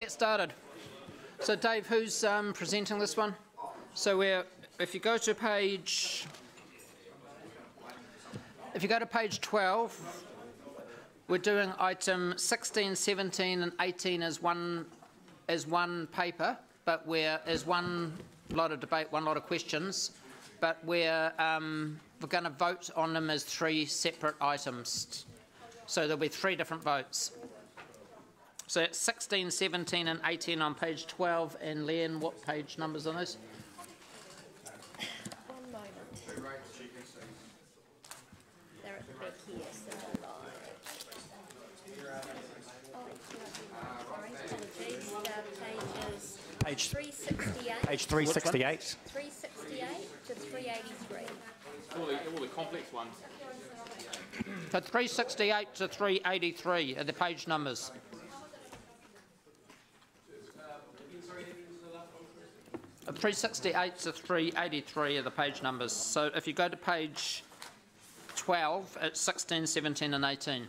Get started. So Dave, who's presenting this one? So if you go to page 12, we're doing item 16, 17 and 18 as one paper, but as one lot of debate, one lot of questions, but we're going to vote on them as three separate items. So there'll be three different votes. So it's 16, 17 and 18 on page 12, and Leanne, what page numbers on those? One moment. They're at the back here, so pages 368. Page 368. 368 to 383. All the complex ones. So 368 to 383 are the page numbers. 368 to 383 are the page numbers. So if you go to page 12, it's 16, 17 and 18.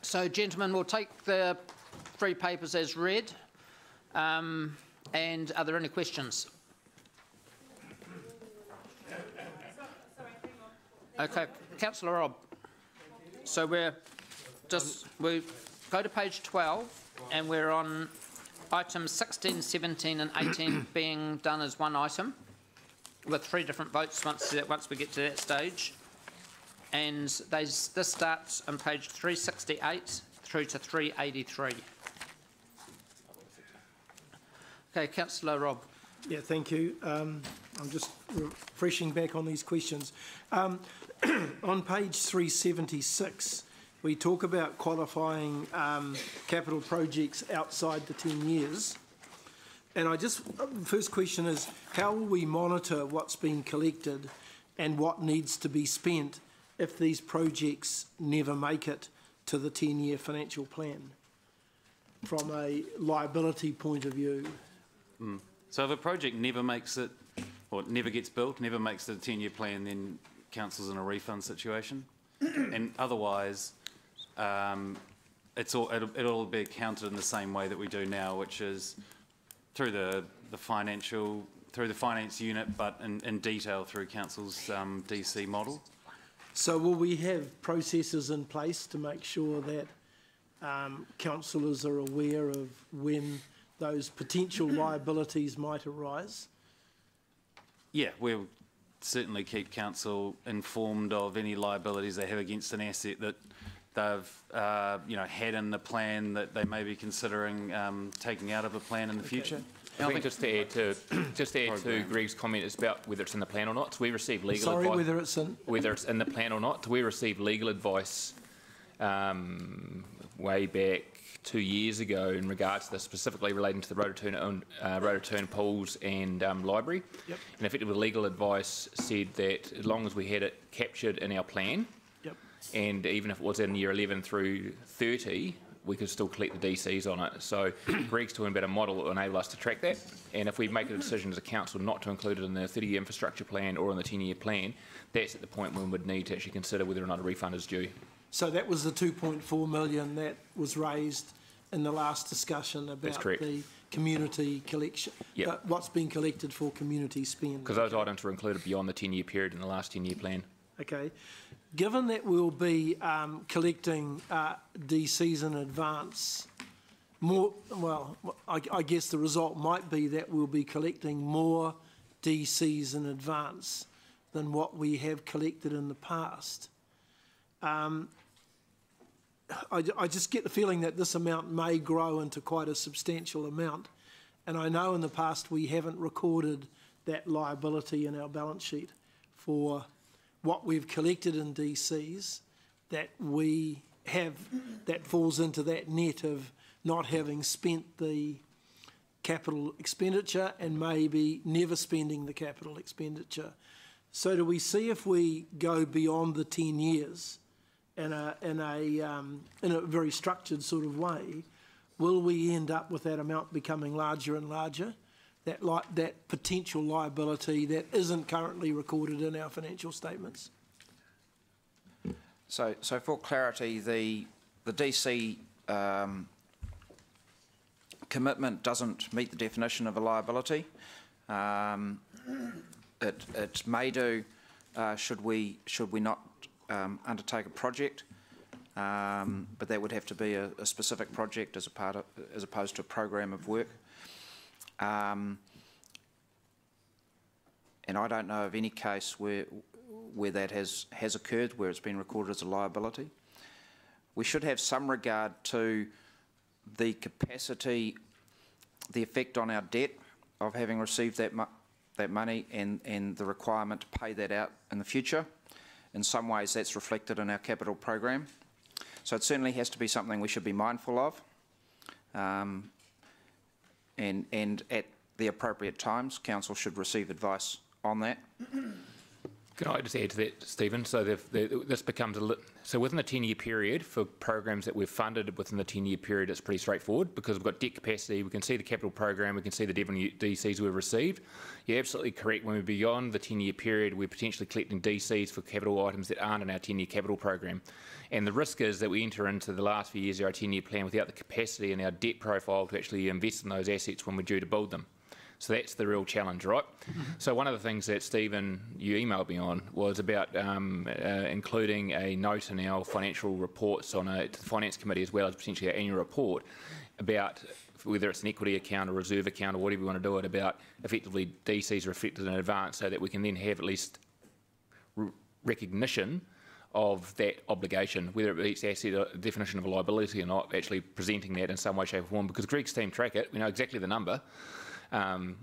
So gentlemen, we'll take the three papers as read. And are there any questions? Okay, Councillor Robb. So we go to page 12 and we're on items 16, 17 and 18 being done as one item with three different votes once we get to that stage. And this starts on page 368 through to 383. Okay, Councillor Robb. Yeah, thank you. I'm just refreshing back on these questions. On page 376, we talk about qualifying capital projects outside the 10 years. And first question is, how will we monitor what's been collected and what needs to be spent if these projects never make it to the 10-year financial plan from a liability point of view? So if a project never makes it, or never gets built, never makes the 10-year plan, then council's in a refund situation. And otherwise, it'll be accounted in the same way that we do now, which is through the finance unit, but in detail through council's DC model. So will we have processes in place to make sure that councillors are aware of when those potential liabilities might arise? Yeah, we'll certainly keep council informed of any liabilities they have against an asset that they've had in the plan that they may be considering taking out of a plan in the future. And I think just to add to Greg's comment, it's about whether it's in the plan or not. So we receive legal advice. Whether it's in the plan or not. We received legal advice way back 2 years ago in regards to this, specifically relating to the road return pools and library. Yep. And effectively, legal advice said that as long as we had it captured in our plan, yep, and even if it was in year 11 through 30, we could still collect the DCs on it. So Greg's talking about a model that will enable us to track that. And if we make a decision as a council not to include it in the 30-year infrastructure plan or in the 10-year plan, that's at the point when we'd need to actually consider whether or not a refund is due. So that was the 2.4 million that was raised in the last discussion about the community collection. Yep. What's been collected for community spend. Because those items were included beyond the 10-year period in the last 10-year plan. Okay. Given that we'll be collecting DCs in advance, I guess the result might be that we'll be collecting more DCs in advance than what we have collected in the past. I just get the feeling that this amount may grow into quite a substantial amount. And I know in the past we haven't recorded that liability in our balance sheet for what we've collected in DCs that falls into that net of not having spent the capital expenditure and maybe never spending the capital expenditure. So do we see if we go beyond the 10 years in a very structured sort of way, will we end up with that amount becoming larger and larger? That potential liability that isn't currently recorded in our financial statements. So for clarity, the DC commitment doesn't meet the definition of a liability. It may do should we not undertake a project, but that would have to be a specific project as opposed to a program of work. And I don't know of any case where that has occurred, where it's been recorded as a liability. We should have some regard to the capacity, the effect on our debt of having received that money and the requirement to pay that out in the future. In some ways that's reflected in our capital program. So it certainly has to be something we should be mindful of, and at the appropriate times Council should receive advice on that. Can I just add to that, Stephen? So this becomes so within the 10-year period for programs that we've funded within the 10-year period, it's pretty straightforward because we've got debt capacity. We can see the capital program. We can see the DCs we've received. You're absolutely correct. When we're beyond the 10-year period, we're potentially collecting DCs for capital items that aren't in our 10-year capital program. And the risk is that we enter into the last few years of our 10-year plan without the capacity in our debt profile to actually invest in those assets when we're due to build them. So that's the real challenge, right? So one of the things that, Stephen, you emailed me on was about including a note in our financial reports to the Finance Committee, as well as potentially our annual report, about whether it's an equity account or reserve account or whatever you want to do it, about effectively DCs reflected in advance so that we can then have at least recognition of that obligation, whether it meets asset definition of a liability or not, actually presenting that in some way, shape or form, because Greg's team track it, we know exactly the number,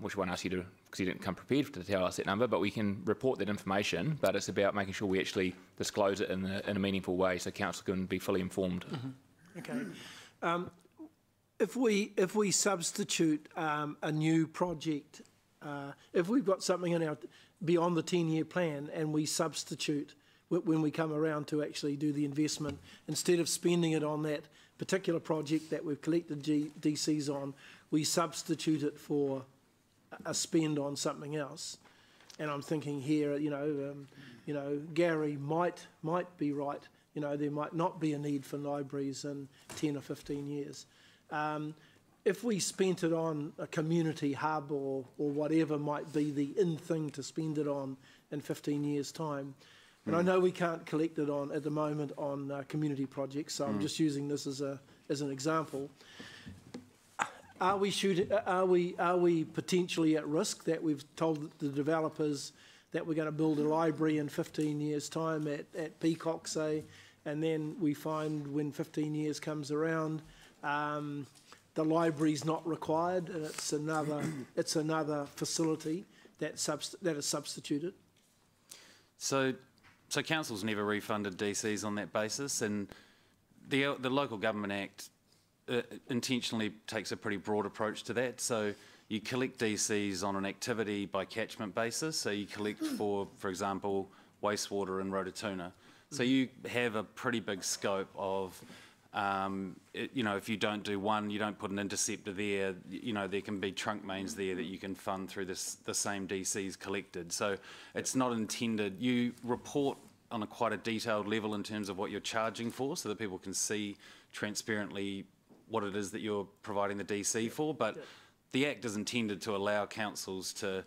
which won't ask you to, because you didn't come prepared to tell us that number, but we can report that information, but it's about making sure we actually disclose it in a meaningful way so Council can be fully informed. Okay. If we substitute a new project, if we've got something in our beyond the 10-year plan and we substitute when we come around to actually do the investment, instead of spending it on that particular project that we've collected DCs on, we substitute it for a spend on something else. And I'm thinking here, Gary might be right. There might not be a need for libraries in 10 or 15 years. If we spent it on a community hub or whatever might be the in thing to spend it on in 15 years' time, and I know we can't collect it on at the moment on community projects, so I'm just using this as an example. Are we potentially at risk that we've told the developers that we're going to build a library in 15 years' time at Peacock, say, and then we find when 15 years comes around, the library's not required, and it's another facility that is substituted? So Council's never refunded DCs on that basis, and the Local Government Act intentionally takes a pretty broad approach to that. So you collect DCs on an activity by catchment basis. So you collect for example, wastewater in Rototuna. So you have a pretty big scope of, if you don't do one, you don't put an interceptor there, there can be trunk mains there that you can fund through the same DCs collected. So it's not intended. You report on quite a detailed level in terms of what you're charging for so that people can see transparently what it is that you're providing the DC for, but the Act is intended to allow councils to,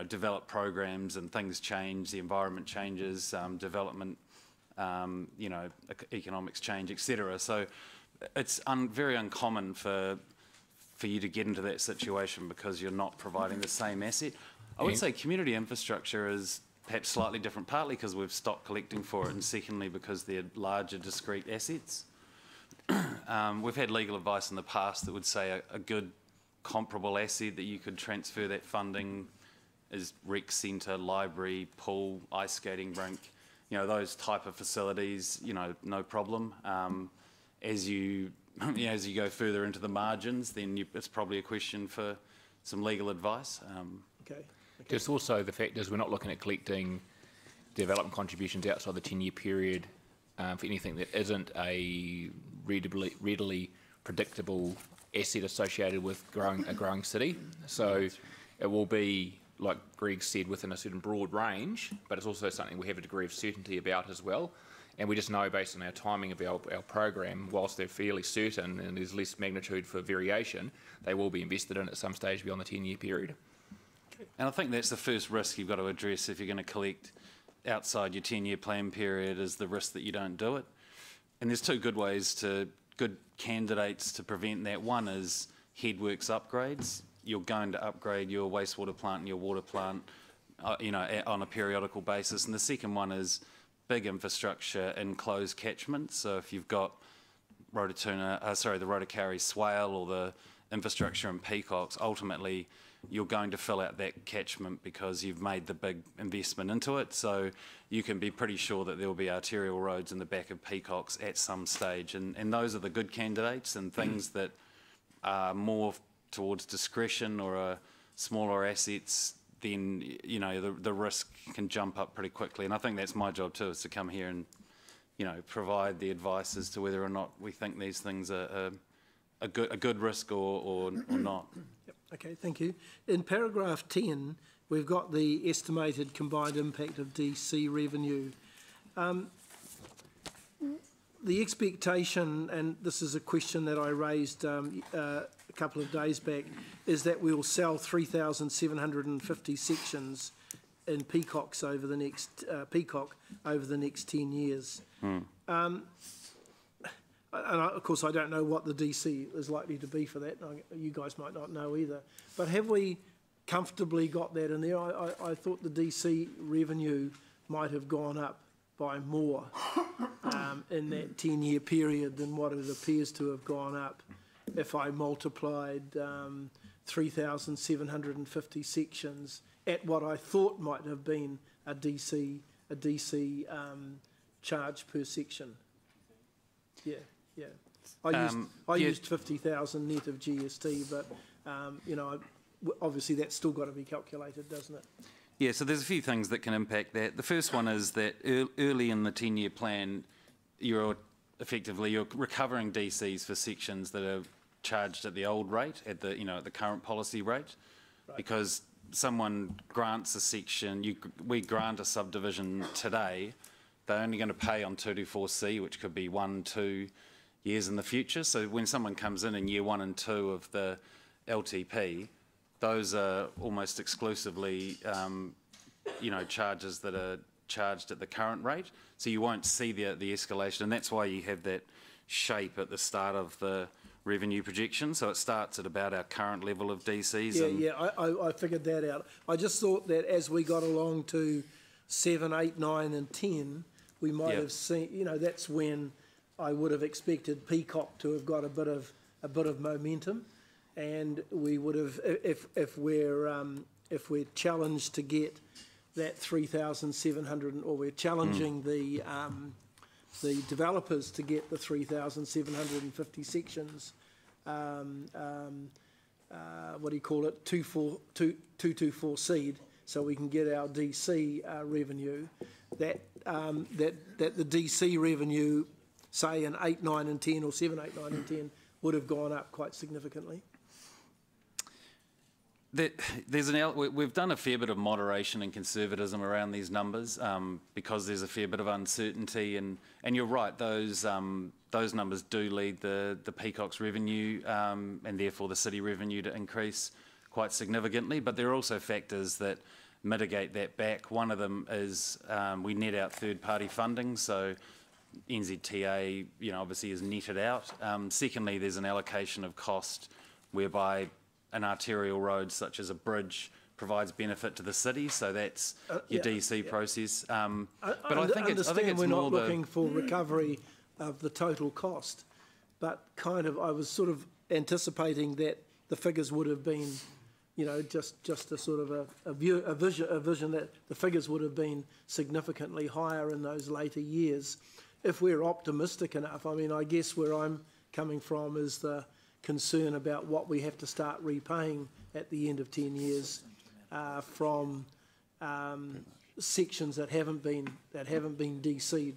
develop programs, and things change, the environment changes, development, economics change, etc. So it's very uncommon for you to get into that situation because you're not providing the same asset. I would say community infrastructure is perhaps slightly different, partly because we've stopped collecting for it, and secondly because they're larger discrete assets. We've had legal advice in the past that would say a good comparable asset that you could transfer that funding is rec centre, library, pool, ice skating rink, those type of facilities, no problem. As you go further into the margins, then it's probably a question for some legal advice. Okay. There's also the fact is we're not looking at collecting development contributions outside the 10-year period for anything that isn't a readily predictable asset associated with a growing city. So it will be, like Greg said, within a certain broad range, but it's also something we have a degree of certainty about as well. And we just know based on our timing of our program, whilst they're fairly certain and there's less magnitude for variation, they will be invested in at some stage beyond the 10-year period. And I think that's the first risk you've got to address if you're going to collect outside your 10-year plan period, is the risk that you don't do it. And there's two good candidates to prevent that. One is headworks upgrades. You're going to upgrade your wastewater plant and your water plant, on a periodical basis. And the second one is big infrastructure in closed catchments. So if you've got the Rotokauri Swale or the infrastructure in Peacocks, ultimately you're going to fill out that catchment because you've made the big investment into it. So you can be pretty sure that there will be arterial roads in the back of Peacocks at some stage. And those are the good candidates, and things that are more towards discretion or smaller assets, then the risk can jump up pretty quickly. And I think that's my job too, is to come here and provide the advice as to whether or not we think these things are a good risk or not. Yep. Okay, thank you. In paragraph 10, we've got the estimated combined impact of DC revenue. The expectation, and this is a question that I raised a couple of days back, is that we'll sell 3,750 sections in Peacocks over the next 10 years. And of course, I don't know what the DC is likely to be for that. You guys might not know either. But have we comfortably got that in there? I thought the DC revenue might have gone up by more in that 10-year period than what it appears to have gone up if I multiplied 3,750 sections at what I thought might have been a DC charge per section. Yeah. I used 50,000 net of GST, but obviously that's still got to be calculated, doesn't it? Yeah, so there's a few things that can impact that. The first one is that early in the 10-year plan, you're recovering DCs for sections that are charged at the old rate, at the current policy rate, right. Because someone grants a section, we grant a subdivision today, they're only going to pay on 224C, which could be 1-2 years in the future. So when someone comes in year 1 and 2 of the LTP, those are almost exclusively, charges that are charged at the current rate. So you won't see the escalation, and that's why you have that shape at the start of the revenue projection. So it starts at about our current level of DCs. I figured that out. I just thought that as we got along to 7, 8, 9 and 10, we might have seen, that's when I would have expected Peacock to have got a bit of momentum, and we would have, if we're challenged to get that 3,700, or we're challenging the developers to get the 3,750 sections, 224 seed, so we can get our DC revenue. That the DC revenue, say in 8, 9 and 10, or 7, 8, 9 and 10, would have gone up quite significantly. We've done a fair bit of moderation and conservatism around these numbers because there's a fair bit of uncertainty, and you're right, those numbers do lead the Peacock's revenue and therefore the city revenue to increase quite significantly, but there are also factors that mitigate that back. One of them is we net out third-party funding, so NZTA obviously is netted out. Secondly, there's an allocation of cost whereby an arterial road such as a bridge provides benefit to the city, so that's your DC process. But I think it's we're not looking for recovery of the total cost, but I was sort of anticipating that the figures would have been, just a sort of a vision that the figures would have been significantly higher in those later years, if we're optimistic enough. I mean, I guess where I'm coming from is the concern about what we have to start repaying at the end of 10 years from sections that haven't been DC'd.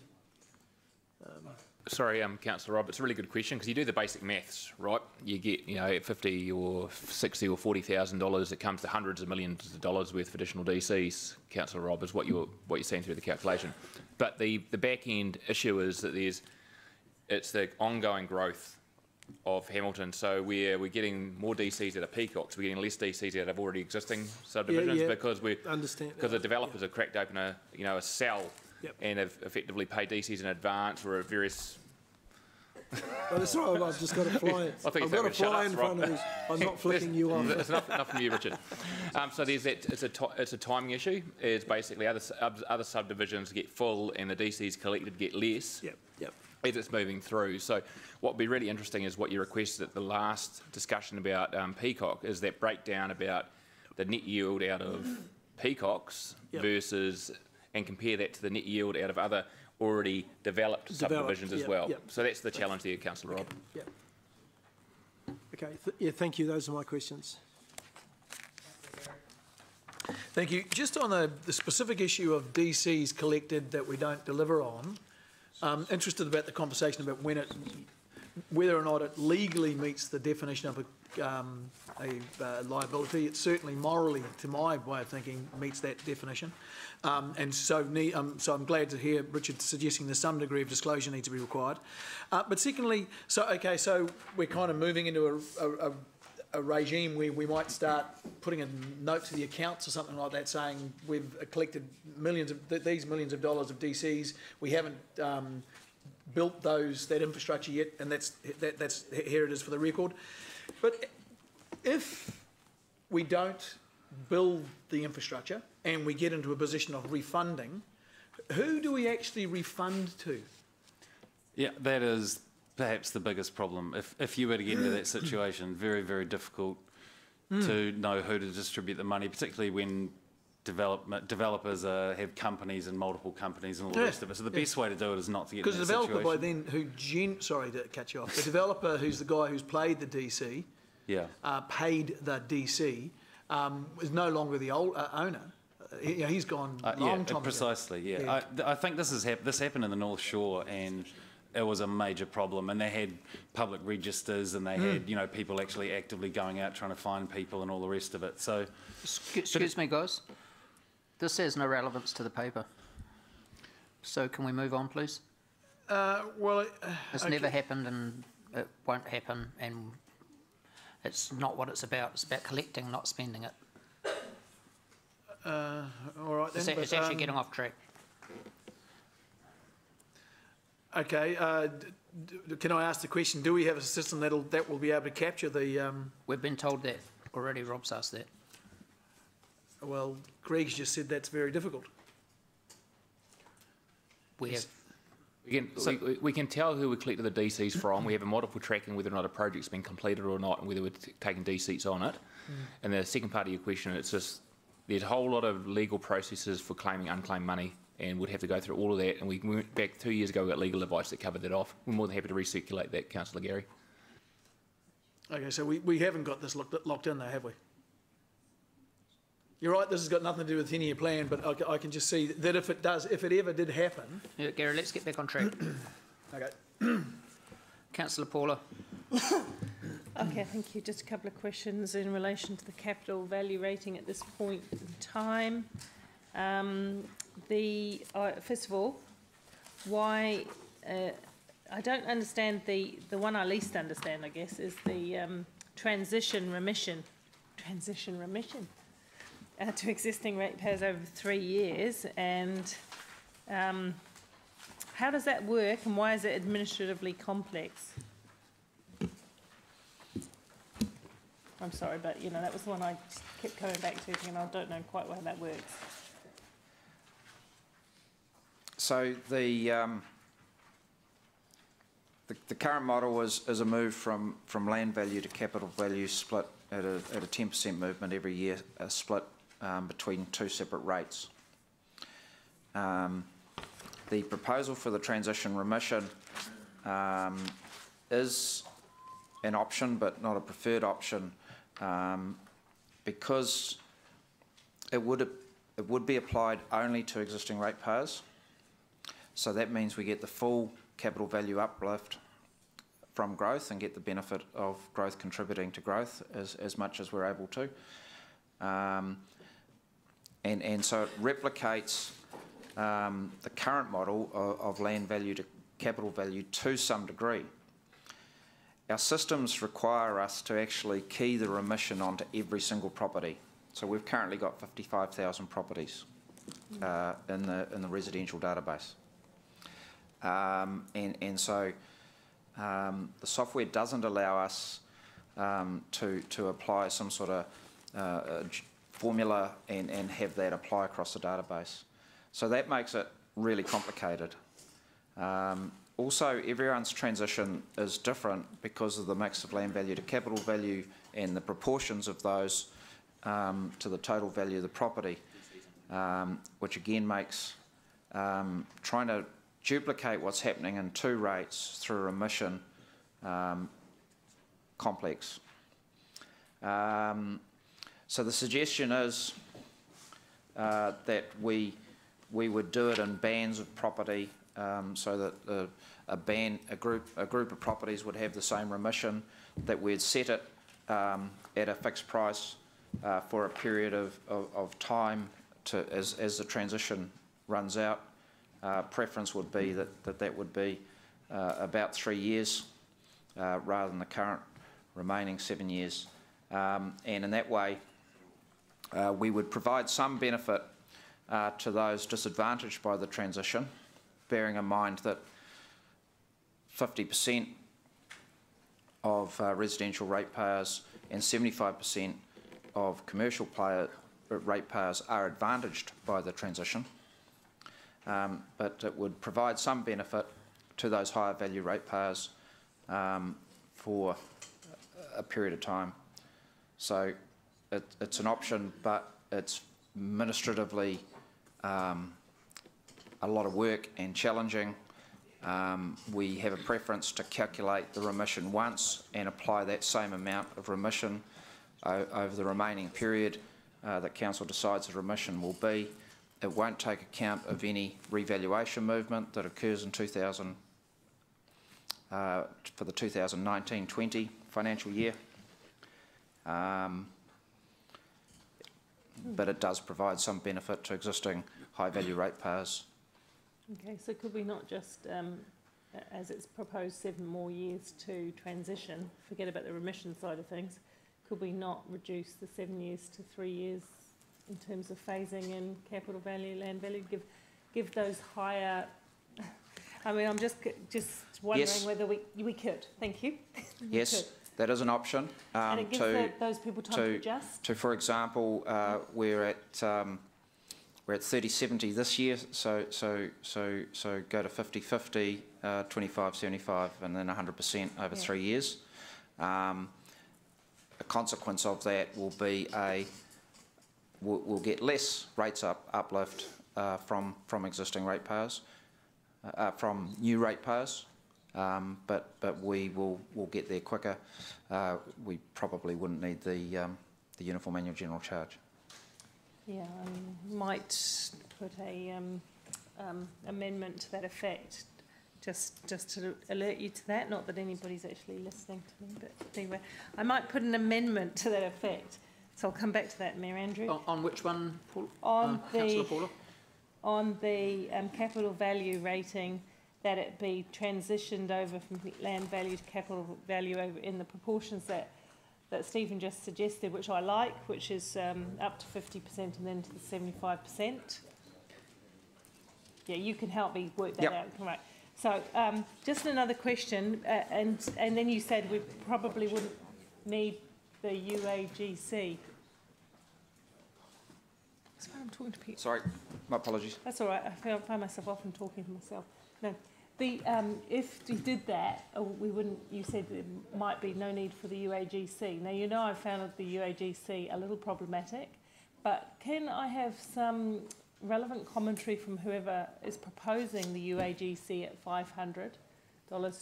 Sorry, Councillor Rob, it's a really good question, because you do the basic maths, right? You get, at $50 or $60 or $40,000, it comes to hundreds of millions of dollars worth of additional DCs, Councillor Rob, is what you're seeing through the calculation. But the back end issue is that it's the ongoing growth of Hamilton. So we're getting more DCs out of Peacocks. We're getting less DCs out of already existing subdivisions because the developers have cracked open a cell and have effectively paid DCs in advance or at various. Well, that's right. I've just got a fly. I've got a fly in front of me. I'm not flicking you off. It's enough from you, Richard. So there's that. It's a timing issue. It's basically other subdivisions get full and the DCs collected get less. Yep. As it's moving through. So what would be really interesting is what you requested at the last discussion about Peacock is that breakdown about the net yield out of Peacocks versus, and compare that to the net yield out of other already developed subdivisions as well. So that's the challenge there, Councillor Rob. Okay, thank you. Those are my questions. Thank you. Just on the specific issue of DCs collected that we don't deliver on, I'm interested about the conversation about whether or not it legally meets the definition of a liability. It certainly morally, to my way of thinking, meets that definition. So I'm glad to hear Richard suggesting there's some degree of disclosure needs to be required. But secondly, so we're kind of moving into a regime where we might start putting a note to the accounts or something like that saying we've collected these millions of dollars of DCs, we haven't built that infrastructure yet, and that's here it is for the record. But if we don't build the infrastructure and we get into a position of refunding, who do we actually refund to? Yeah, that is perhaps the biggest problem. If you were to get into that situation, very, very difficult to know who to distribute the money, particularly when developers have companies and multiple companies and all the rest of it. So the best way to do it is not to get into that situation. Because the developer by then, sorry to cut you off, the developer who's the guy who's played the DC, paid the DC, is no longer the owner. He's gone a long time precisely, ago. I think this happened in the North Shore, and it was a major problem, and they had public registers and they had people actually actively going out trying to find people and all the rest of it. So, excuse me, guys. This has no relevance to the paper. So can we move on, please? It's never happened and it won't happen, and it's not what it's about. It's about collecting, not spending it. All right then. It's actually getting off track. Okay. Can I ask the question? Do we have a system that will be able to capture the? We've been told that already. Rob's asked that. Well, Greg's just said that's very difficult. We have. We can tell who we collected the DCs from. We have a model for tracking whether or not a project's been completed or not, and whether we're taking DCs on it. And the second part of your question, it's just there's a whole lot of legal processes for claiming unclaimed money, and we'd have to go through all of that. And we went back 2 years ago, we got legal advice that covered that off. We're more than happy to recirculate that, Councillor Gary. Okay, so we haven't got this locked in though, have we? You're right, this has got nothing to do with any plan, but I can just see that if it ever did happen... Yeah, Gary, let's get back on track. Okay. Councillor Paula. Okay, thank you. Just a couple of questions in relation to the capital value rating at this point in time. First of all, why... I don't understand the one I least understand, I guess, is the transition remission to existing ratepayers over 3 years, and how does that work, and why is it administratively complex? I'm sorry, but that was the one I kept coming back to, and I don't know quite how that works. So the current model is a move from land value to capital value split at a 10% movement every year, a split between two separate rates. The proposal for the transition remission is an option, but not a preferred option, because it would be applied only to existing ratepayers. So that means we get the full capital value uplift from growth and get the benefit of growth contributing to growth as much as we're able to. And so it replicates the current model of land value to capital value to some degree. Our systems require us to actually key the remission onto every single property. So we've currently got 55,000 properties in the residential database. And so the software doesn't allow us to apply some sort of formula and have that apply across the database. So that makes it really complicated. Also, everyone's transition is different because of the mix of land value to capital value and the proportions of those to the total value of the property, which again makes trying to duplicate what's happening in two rates through remission complex. So the suggestion is that we would do it in bands of property, so that a group of properties would have the same remission, that we'd set it at a fixed price for a period of time as the transition runs out. Preference would be that would be about 3 years rather than the current remaining 7 years. And in that way, we would provide some benefit to those disadvantaged by the transition, bearing in mind that 50% of residential ratepayers and 75% of commercial ratepayers are advantaged by the transition. But it would provide some benefit to those higher value ratepayers for a period of time. So it's an option, but it's administratively a lot of work and challenging. We have a preference to calculate the remission once and apply that same amount of remission over the remaining period that council decides the remission will be. It won't take account of any revaluation movement that occurs in for the 2019-20 financial year. But it does provide some benefit to existing high value ratepayers. Okay, so could we not just, as it's proposed 7 more years to transition, forget about the remission side of things, could we not reduce the 7 years to 3 years in terms of phasing in capital value, land value, give those higher, I mean, I'm just wondering whether we could, thank you. Yes, that is an option. And it gives those people time to adjust? For example, we're at 30/70 this year, so go to 50/50, 25/75, and then 100% over 3 years. A consequence of that will be we'll get less rates uplift from existing ratepayers, from new ratepayers, but we'll get there quicker. We probably wouldn't need the uniform annual general charge. Yeah, I might put a amendment to that effect, just to alert you to that. Not that anybody's actually listening to me, but anyway, I might put an amendment to that effect. So I'll come back to that, Mayor Andrew. On which one, Paul? Councillor Paula? On the capital value rating, that it be transitioned over from land value to capital value over in the proportions that Stephen just suggested, which I like, which is up to 50% and then to the 75%. Yeah, you can help me work that out. Right. So just another question, and then you said we probably wouldn't need the UAGC. That's why I'm talking to people. Sorry, my apologies. That's all right. I find myself often talking to myself. No. If we did that, we wouldn't. You said there might be no need for the UAGC. Now you know I found the UAGC a little problematic, but can I have some relevant commentary from whoever is proposing the UAGC at $500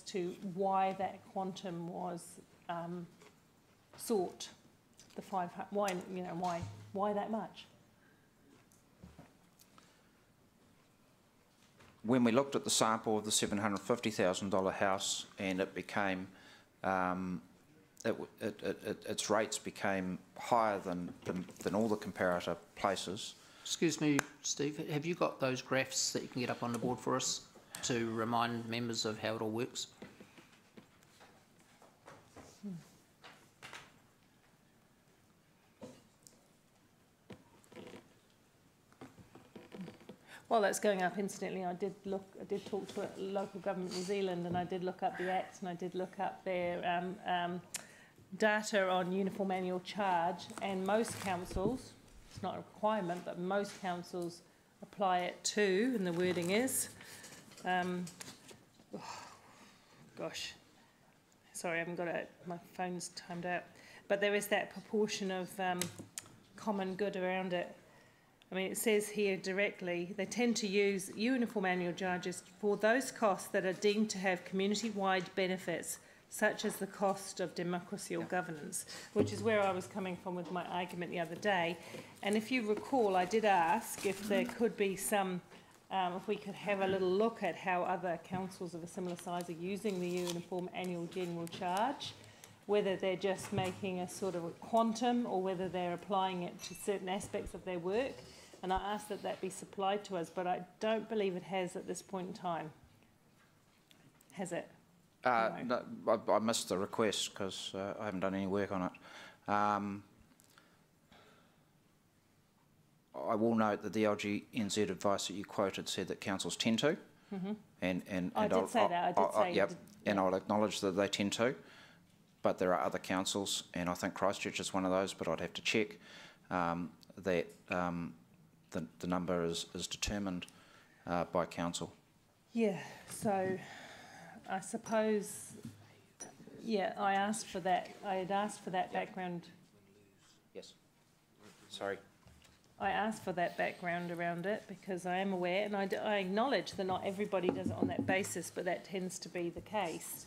to why that quantum was sought? The 500. Why that much? When we looked at the sample of the $750,000 house, and it became, its rates became higher than all the comparator places. Excuse me, Steve, have you got those graphs that you can get up on the board for us to remind members of how it all works? While that's going up, incidentally, I did talk to Local Government New Zealand, and I did look up the Act, and I did look up their data on uniform annual charge, and most councils, it's not a requirement, but most councils apply it too, and the wording is, gosh, sorry, I haven't got it, my phone's timed out, but there is that proportion of common good around it. I mean, it says here directly, they tend to use uniform annual charges for those costs that are deemed to have community-wide benefits, such as the cost of democracy or governance, which is where I was coming from with my argument the other day. And if you recall, I did ask if there could be some, if we could have a little look at how other councils of a similar size are using the uniform annual general charge, whether they're just making a sort of a quantum or whether they're applying it to certain aspects of their work. And I asked that that be supplied to us, but I don't believe it has at this point in time. Has it? No, I missed the request because I haven't done any work on it. I will note that the LGNZ advice that you quoted said that councils tend to. And I did say that. I did say yep, and I'll acknowledge that they tend to. But there are other councils, and I think Christchurch is one of those, but I'd have to check that the number is determined by council. Yeah, so I suppose, yeah, I asked for that. I had asked for that background. Yes. Sorry. I asked for that background around it because I am aware, and I acknowledge that not everybody does it on that basis, but that tends to be the case.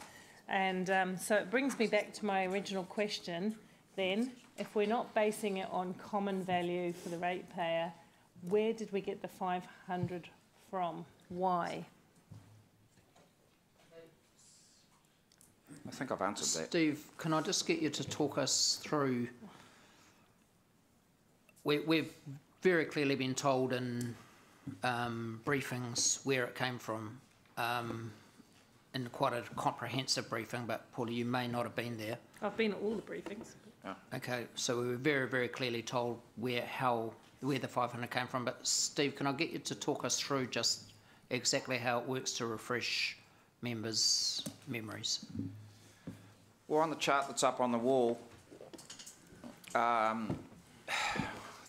And so it brings me back to my original question then. If we're not basing it on common value for the ratepayer, where did we get the 500 from? Why? I think I've answered that. Steve, can I just get you to talk us through, we've very clearly been told in briefings where it came from, in quite a comprehensive briefing, but Paula, you may not have been there. I've been at all the briefings. Okay, so we were very, very clearly told where the 500 came from, but Steve, can I get you to talk us through just exactly how it works to refresh members' memories? Well, on the chart that's up on the wall, the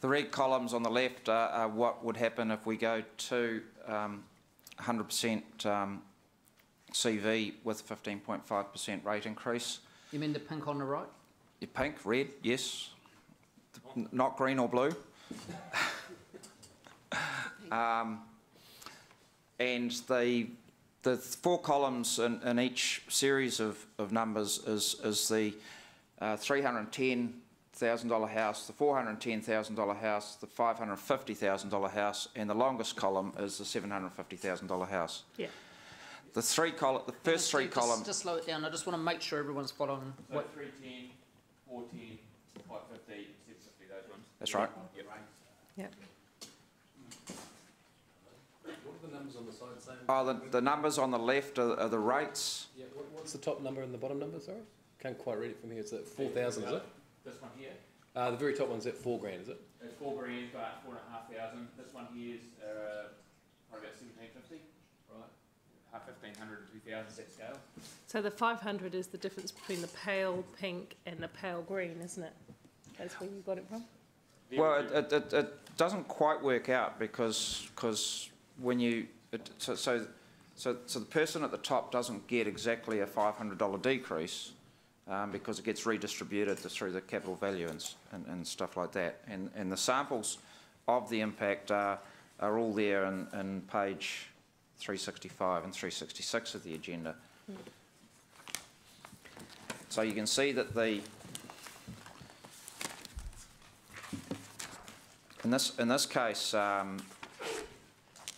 red columns on the left are what would happen if we go to 100% CV with 15.5% rate increase. You mean the pink on the right? Yeah, pink, red, yes. Not green or blue. And the four columns in each series of numbers is the $310,000 house, the $410,000 house, the $550,000 house, and the longest column is the $750,000 house. Yeah. The first three columns. Just slow it down. I just want to make sure everyone's following. So what? 310, 410, 550, 750, those ones. That's right. Yep. Yep. What are the numbers on the side saying? Oh, the numbers on the left are the rates. Yeah, what's the top number and the bottom number, sorry? Can't quite read it from here. It's at 4,000, is it? This one here. The very top one's at $4,000, is it? It's $4,000, but 4,500. This one here is probably about 1,750. Right. 1,500 to 2,000 set scale. So the 500 is the difference between the pale pink and the pale green, isn't it? That's where you got it from? Well, it doesn't quite work out because when you so the person at the top doesn't get exactly a $500 decrease because it gets redistributed through the capital value and stuff like that. And the samples of the impact are all there in page 365 and 366 of the agenda. So you can see that in this case,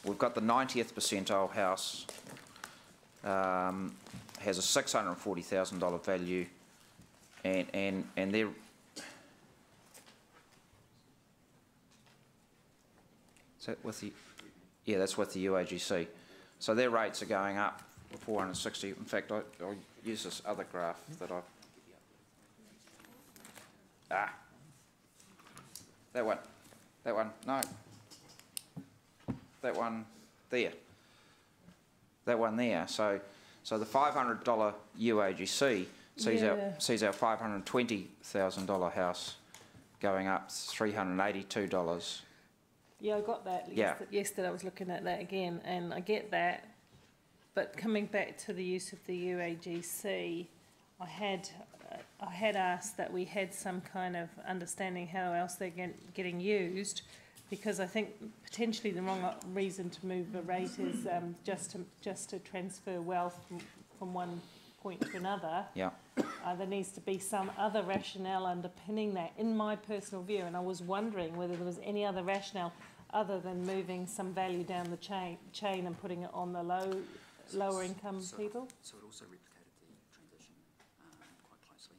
we've got the 90th percentile house, has a $640,000 value, and they're Is that with the, yeah, that's with the UAGC. So their rates are going up 460. In fact, I'll use this other graph that I've... That one, no. That one there. That one there. So the $500 UAGC sees our $520,000 house going up $382. Yeah, I got that. Yeah. Yesterday I was looking at that again, and I get that. But coming back to the use of the UAGC, I had asked that we had some kind of understanding how else they're getting used, because I think potentially the wrong reason to move a rate is just to transfer wealth from one point to another. Yeah. There needs to be some other rationale underpinning that, in my personal view, and I was wondering whether there was any other rationale other than moving some value down the chain and putting it on the lower income people. So it also replicated the transition quite closely.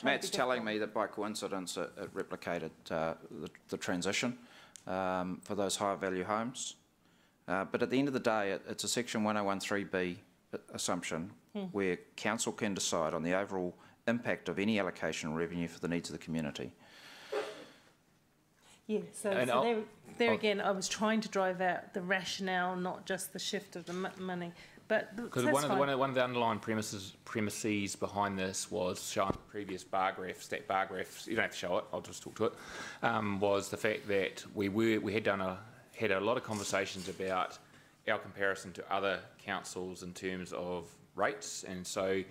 Matt's telling me that by coincidence it replicated the transition for those higher value homes. But at the end of the day, it's a Section 1013B assumption where council can decide on the overall impact of any allocation of revenue for the needs of the community. Yeah, so there again, I was trying to drive out the rationale, not just the shift of the money. But because one of the underlying premises behind this was showing the previous bar graphs. That bar graphs, you don't have to show it. I'll just talk to it. Was the fact that we had a lot of conversations about our comparison to other councils in terms of rates, and so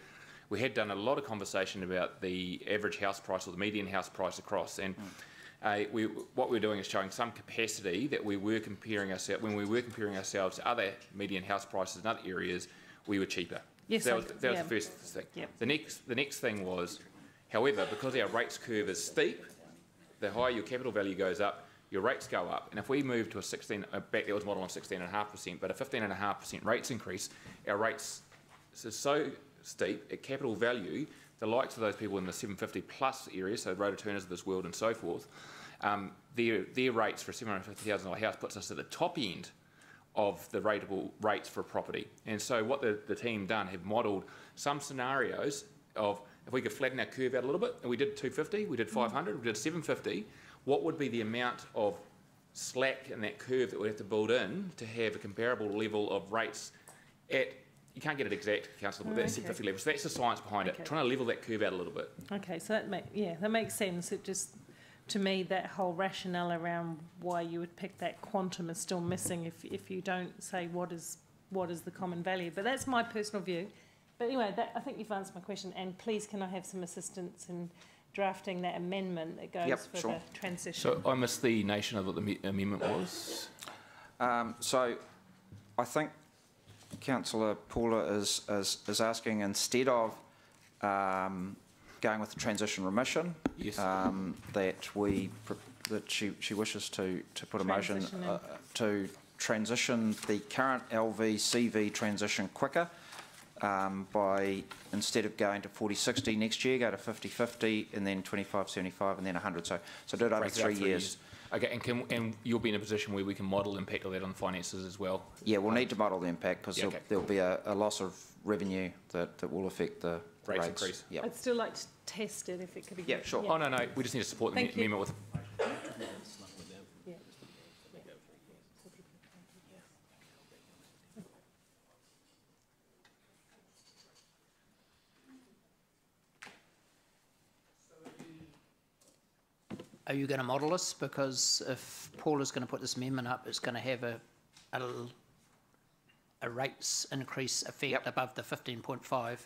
we had done a lot of conversation about the average house price or the median house price across, and what we're doing is showing some capacity that we were comparing ourselves, when we were comparing ourselves to other median house prices in other areas, we were cheaper. Yes, so that was the first thing. Yep. The next thing was, however, because our rates curve is steep, the higher your capital value goes up, your rates go up. And if we move to a 16, back there was model on 16.5%, but a 15.5% rates increase, our rates are so steep at capital value, the likes of those people in the 750 plus areas, so road turners of this world and so forth, their rates for a $750,000 house puts us at the top end of the rateable rates for a property. And so what the team done have modelled some scenarios of if we could flatten our curve out a little bit, and we did 250, we did 500, we did 750, what would be the amount of slack in that curve that we have to build in to have a comparable level of rates at, you can't get it exact, Councillor, but that's 750 level. So that's the science behind it, trying to level that curve out a little bit. Okay, so that makes sense. It just, to me, that whole rationale around why you would pick that quantum is still missing if you don't say what is the common value. But that's my personal view. But anyway, I think you've answered my question. And please, can I have some assistance in drafting that amendment that goes for the transition? So I missed the nation of what the amendment was. So I think Councillor Paula is asking, instead of going with the transition remission, yes. that she wishes to put a motion to transition the current LV-CV transition quicker by, instead of going to 40-60 next year, go to 50-50 and then 25-75 and then 100. So do it over 3 years. Okay, and you'll be in a position where we can model the impact of that on finances as well? Yeah, we'll need to model the impact because there'll be a loss of revenue that will affect the rates. Increase. Yep. I'd still like to test it if it could be. Yeah, sure. Yeah. Oh, no, we just need to support the amendment with... Are you going to model this? Because if Paula's going to put this amendment up, it's going to have a rates increase effect above the 15.5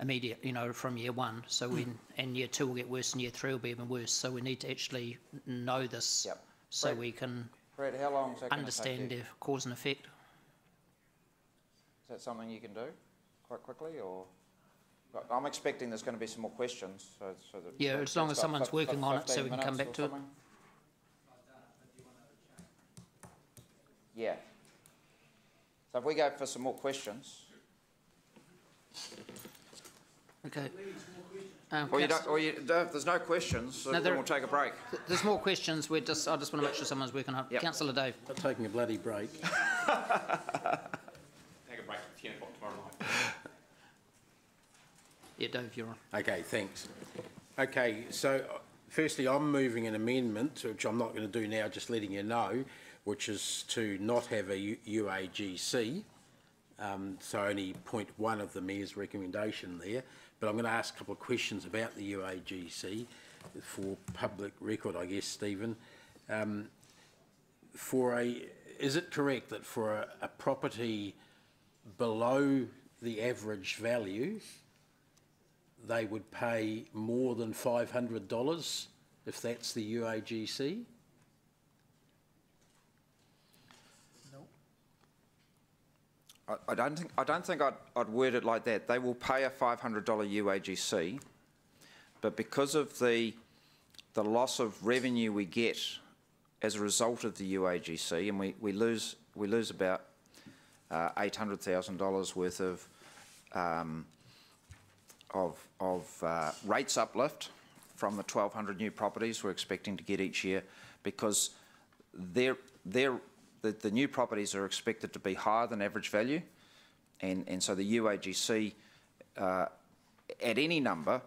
immediate, from year one. So and year two will get worse, and year three will be even worse. So we need to actually know this so Brad, we can Brad, how long is that understand the cause and effect. Is that something you can do quite quickly, or? I'm expecting there's going to be some more questions. So that as long as someone's working on it, so we can come back to it. Yeah. So if we go for some more questions. Okay. If there's no questions, so No, then we'll take a break. There's more questions. I just want to make sure someone's working on it. Yep. Councillor Dave. I'm taking a bloody break. Take a break at 10 o'clock tomorrow night. Yeah, Dave, you're on. Okay, thanks. Okay, so firstly, I'm moving an amendment, which I'm not going to do now, just letting you know, which is to not have a UAGC. So only point 1 of the Mayor's recommendation there. But I'm going to ask a couple of questions about the UAGC for public record, I guess, Stephen. Is it correct that for a property below the average value, they would pay more than $500 if that's the UAGC? I don't think I'd word it like that. They will pay a $500 UAGC, but because of the loss of revenue we get as a result of the UAGC, and we lose about $800,000 worth of rates uplift from the 1,200 new properties we're expecting to get each year, because the new properties are expected to be higher than average value, and so the UAGC at any number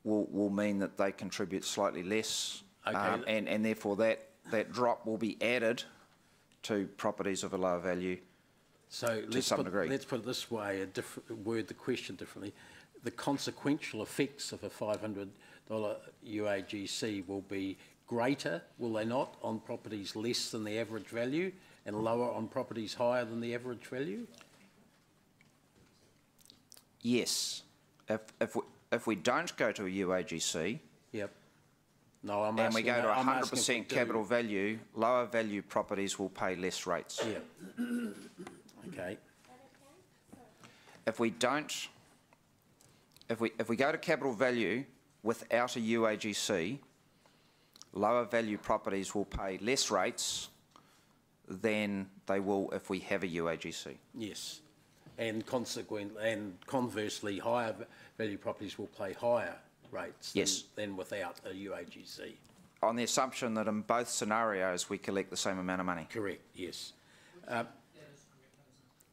will mean that they contribute slightly less, okay. And therefore that drop will be added to properties of a lower value. So let's put it this way, word the question differently. The consequential effects of a $500 UAGC will be greater, will they not, on properties less than the average value and lower on properties higher than the average value? Yes. If we don't go to a UAGC, yep. No, I'm and we go to 100% capital value, lower value properties will pay less rates. Yeah. Okay. If we don't, if we go to capital value without a UAGC, lower value properties will pay less rates than they will if we have a UAGC. Yes. And conversely, higher value properties will pay higher rates than without a UAGC. On the assumption that in both scenarios we collect the same amount of money. Correct, yes.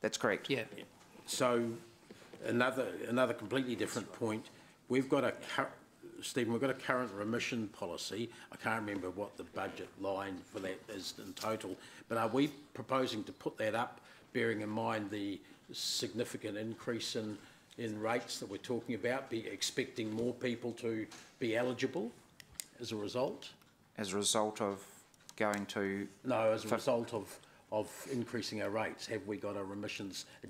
That's correct. Yeah. So another completely different point. Stephen, we've got a current remission policy. I can't remember what the budget line for that is in total, but are we proposing to put that up, bearing in mind the significant increase in rates that we're talking about, be expecting more people to be eligible as a result? As a result of going to... No, as a result of increasing our rates. Have we got a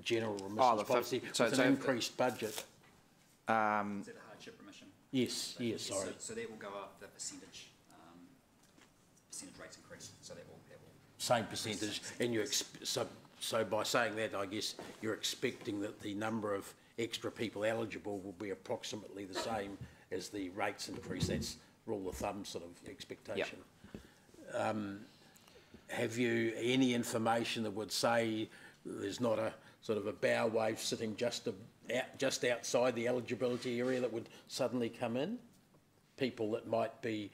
general remissions policy with an increased budget? Is it a hardship remission? Yes, yes, sorry. So that will go up, the percentage rates increase, so that will same percentage, and so by saying that, I guess you're expecting that the number of extra people eligible will be approximately the same as the rates increase. That's rule of thumb sort of expectation. Yep. Have you any information that would say there's not a sort of a bow wave sitting just outside the eligibility area that would suddenly come in? People that might be,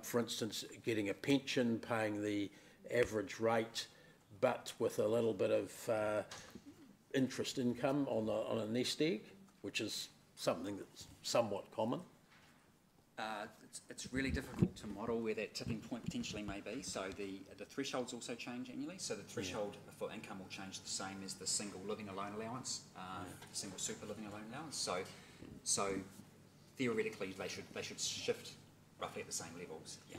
for instance, getting a pension, paying the average rate, but with a little bit of interest income on a nest egg, which is something that's somewhat common. it's really difficult to model where that tipping point potentially may be. So the thresholds also change annually. So the threshold for income will change the same as the single living alone allowance, the single super living alone allowance. So theoretically they should shift roughly at the same levels. Yeah.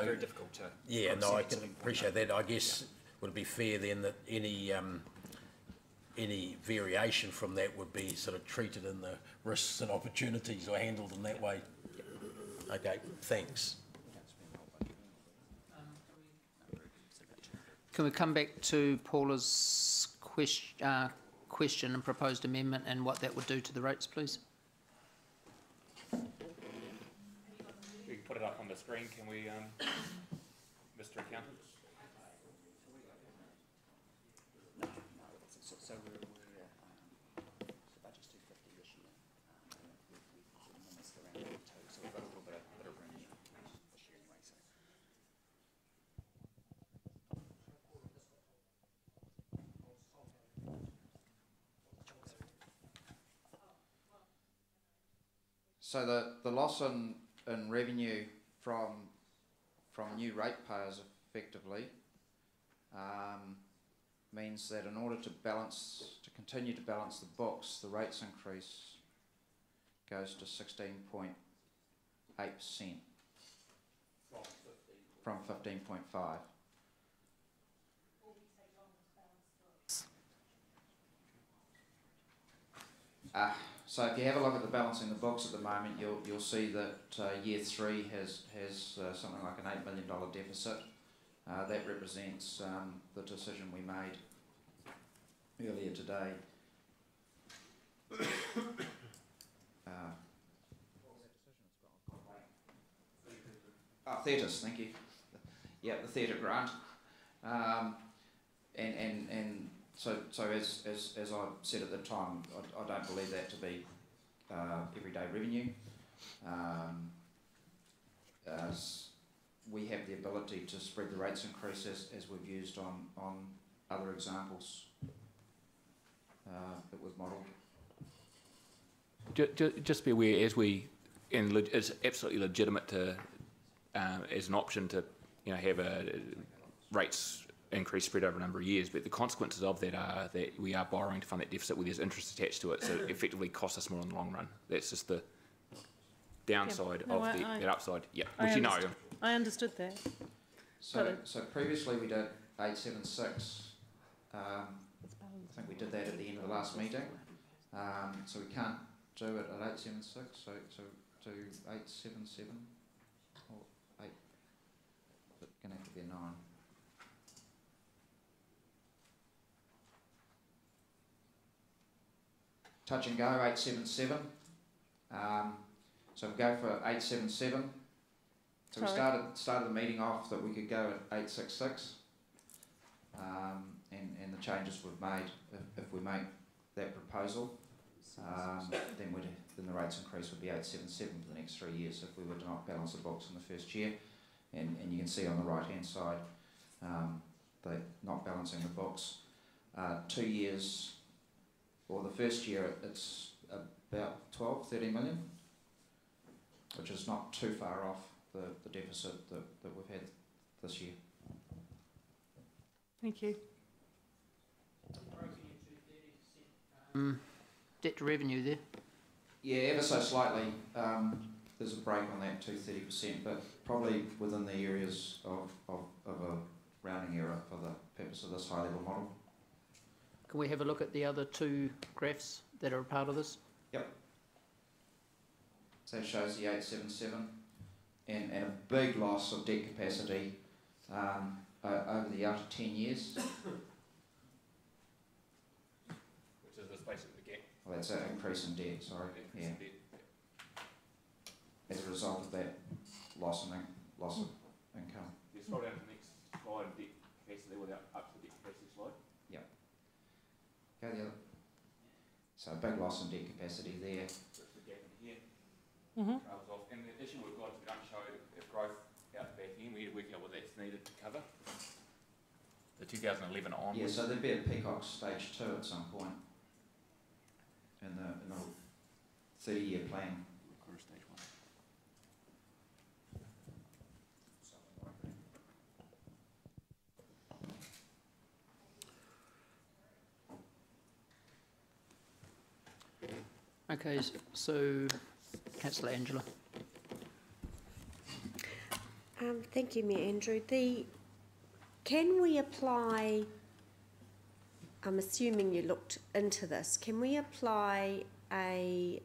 Very difficult to. Yeah, no, I can appreciate that. I guess would it be fair then that any variation from that would be sort of treated in the risks and opportunities or handled in that way? Okay, thanks. Can we come back to Paula's question and proposed amendment and what that would do to the rates, please? We can put it up on the screen, can we, Mr. Accountant? So the budget's 250 this year. So the loss in revenue from new ratepayers effectively means that in order to continue to balance the books, the rates increase goes to 16.8% from 15.5. So if you have a look at the balancing the books at the moment, you'll see that year 3 has something like an $8 million deficit. That represents the decision we made earlier today. Theatres, thank you. Yeah, the theatre grant, and so as I said at the time, I don't believe that to be everyday revenue. As we have the ability to spread the rates increase as we've used on other examples that we've modelled. Just be aware, it's absolutely legitimate to, as an option to, have a rates increase spread over a number of years, but the consequences of that are that we are borrowing to fund that deficit where there's interest attached to it, so it effectively costs us more in the long run. That's just the downside of that upside. Yeah, which I understood that. So previously we did 876. I think we did that at the end of the last meeting. So we can't do it at 876. So to 877 or 8. It's going to have to be a 9. Touch and go 877. So we go for 877. So we started the meeting off that we could go at 866, and the changes we've made, if we make that proposal, then the rates increase would be 877 for the next 3 years if we were to not balance the books in the first year, and you can see on the right hand side they not balancing the books. 2 years, or the first year it's about 13 million, which is not too far off the deficit that we've had this year. Thank you. Debt to revenue there? Yeah, ever so slightly. There's a break on that to 30%, but probably within the areas of a rounding error for the purpose of this high level model. Can we have a look at the other 2 graphs that are a part of this? Yep. So it shows the 877 and a big loss of debt capacity over the outer 10 years. Which is this basically the gap. Well, that's an increase in debt, sorry. Yeah. As a result of that loss of income. You scroll down to the next slide, debt capacity, up to the debt capacity slide. Yep. Go the other. So a big loss in debt capacity there. That's the gap in here. And the issue we've got is we don't show if growth out the back end. We need to work out what that's needed to cover. The 2011 onwards. Yeah, so there'd be a peacock stage 2 at some point in the 30-year plan. Stage 1. Okay, so Councillor Angela. Thank you, Mayor Andrew. Can we apply, I'm assuming you looked into this, can we apply a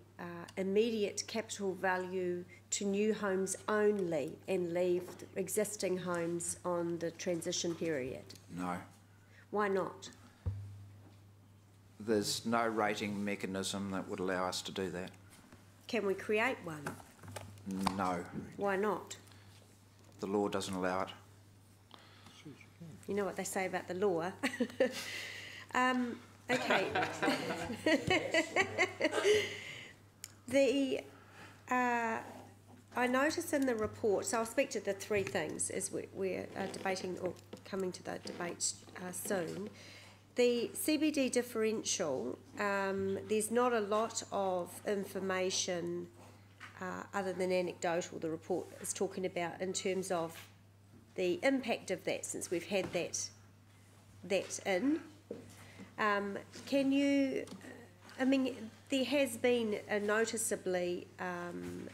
immediate capital value to new homes only and leave existing homes on the transition period? No. Why not? There's no rating mechanism that would allow us to do that. Can we create one? No. Why not? The law doesn't allow it. You know what they say about the law. Okay. I notice in the report, so I'll speak to the 3 things as we're debating or coming to the debate soon. The CBD differential, there's not a lot of information other than anecdotal, the report is talking about in terms of the impact of that, since we've had that in. Can you, I mean, there has been a noticeably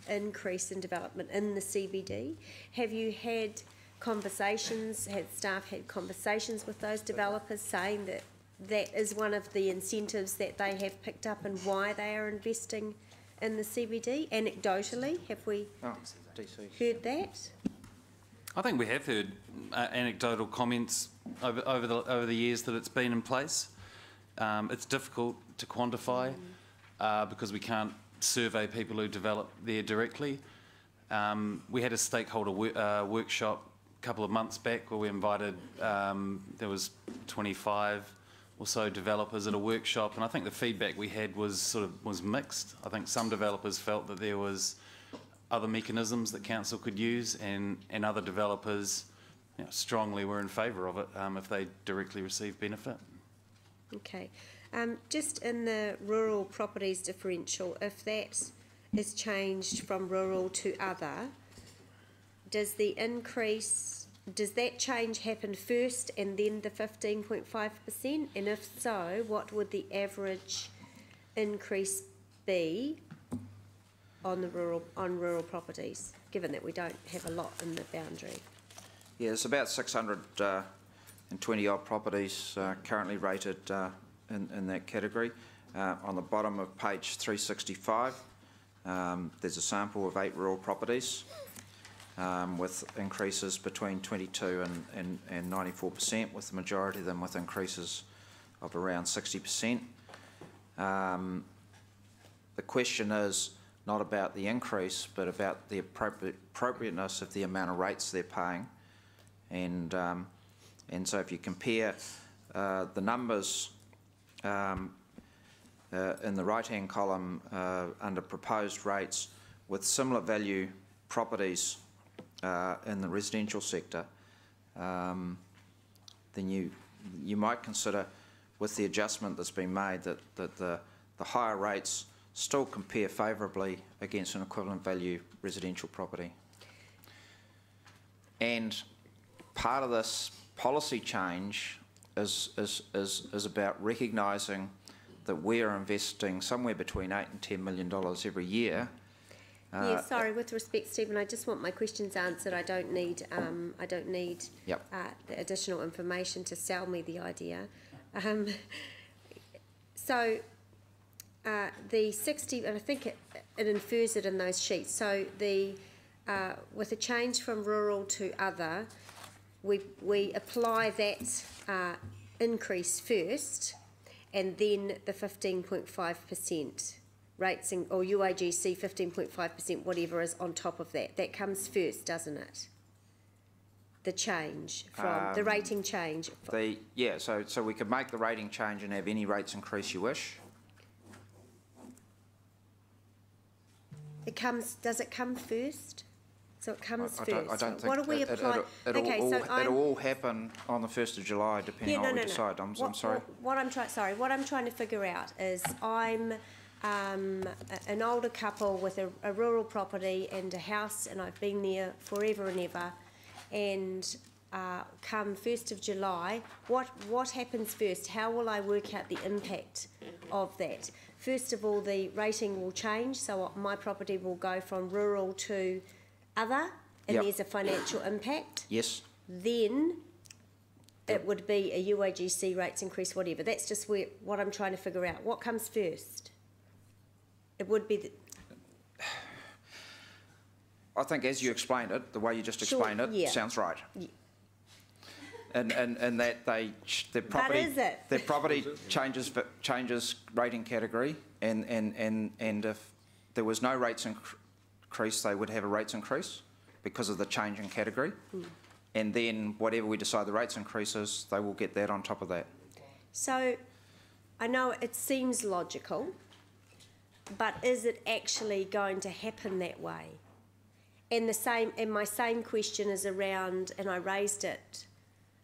increase in development in the CBD. Have you had conversations, had staff had conversations with those developers saying that that is one of the incentives that they have picked up and why they are investing in the CBD? Anecdotally, have we heard that? I think we have heard anecdotal comments over the years that it's been in place. It's difficult to quantify because we can't survey people who develop there directly. We had a stakeholder workshop a couple of months back where we invited, there was 25 or so developers at a workshop, and I think the feedback we had was mixed. I think some developers felt that there was other mechanisms that council could use, and other developers strongly were in favour of it if they directly receive benefit. Okay. Just in the rural properties differential, if that is changed from rural to other, does the increase, does that change happen first and then the 15.5%? And if so, what would the average increase be on the rural properties, given that we don't have a lot in the boundary? Yeah, there's about 620 odd properties currently rated in that category. On the bottom of page 365, there's a sample of 8 rural properties with increases between 22 and 94%, with the majority of them with increases of around 60%. The question is not about the increase, but about the appropriateness of the amount of rates they're paying. And so if you compare the numbers in the right-hand column under proposed rates with similar value properties in the residential sector, then you might consider, with the adjustment that's been made, that the higher rates still compare favourably against an equivalent value residential property. And part of this policy change is about recognising that we are investing somewhere between $8 and $10 million every year. Yeah, sorry. With respect, Stephen, I just want my questions answered. I don't need Yep. The additional information to sell me the idea. So the 60, and I think it infers it in those sheets. So the with a change from rural to other, we apply that increase first, and then the 15.5% rates or UAGC 15.5%, whatever is on top of that. That comes first, doesn't it? The change from the rating change. Yeah, so we could make the rating change and have any rates increase you wish. It comes. Does it come first? So it comes first. I don't think. What do we apply? It'll all happen on the 1st of July, depending on what we decide. I'm sorry. What I'm trying to figure out is I'm an older couple with a rural property and a house, and I've been there forever and ever. And come 1st of July, what happens first? How will I work out the impact of that? First of all, the rating will change, so my property will go from rural to other, and Yep. there's a financial impact. Yes. Then it would be a UAGC rates increase, whatever. That's just what I'm trying to figure out. What comes first? It would be I think as you explained it, the way you just explained it, sounds right. Yeah. And that their property changes rating category, and if there was no rates increase, they would have a rates increase because of the change in category. And then whatever we decide the rates increases, they will get that on top of that. So I know it seems logical, but is it actually going to happen that way? And my same question is around, and I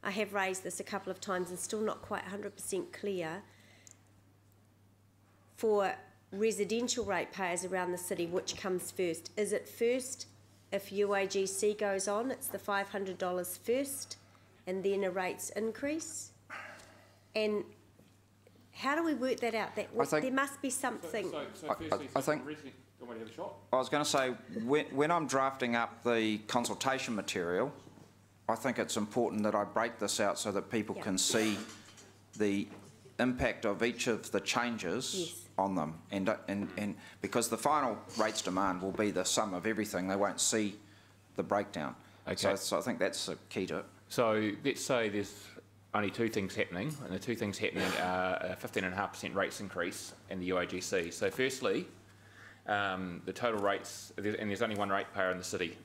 have raised this a couple of times and still not quite 100% clear, for residential ratepayers around the city, which comes first? Is it first if UAGC goes on, it's the $500 first, and then a rates increase? And how do we work that out? There must be something. I think, I was going to say, when I'm drafting up the consultation material, I think it's important that I break this out so that people can see the impact of each of the changes on them, and because the final rates demand will be the sum of everything, they won't see the breakdown. Okay. So I think that's the key to it. So let's say there's only two things happening, and the two things happening are a 15.5% rates increase and the UAGC. So firstly, the total rates, and there's only one ratepayer in the city.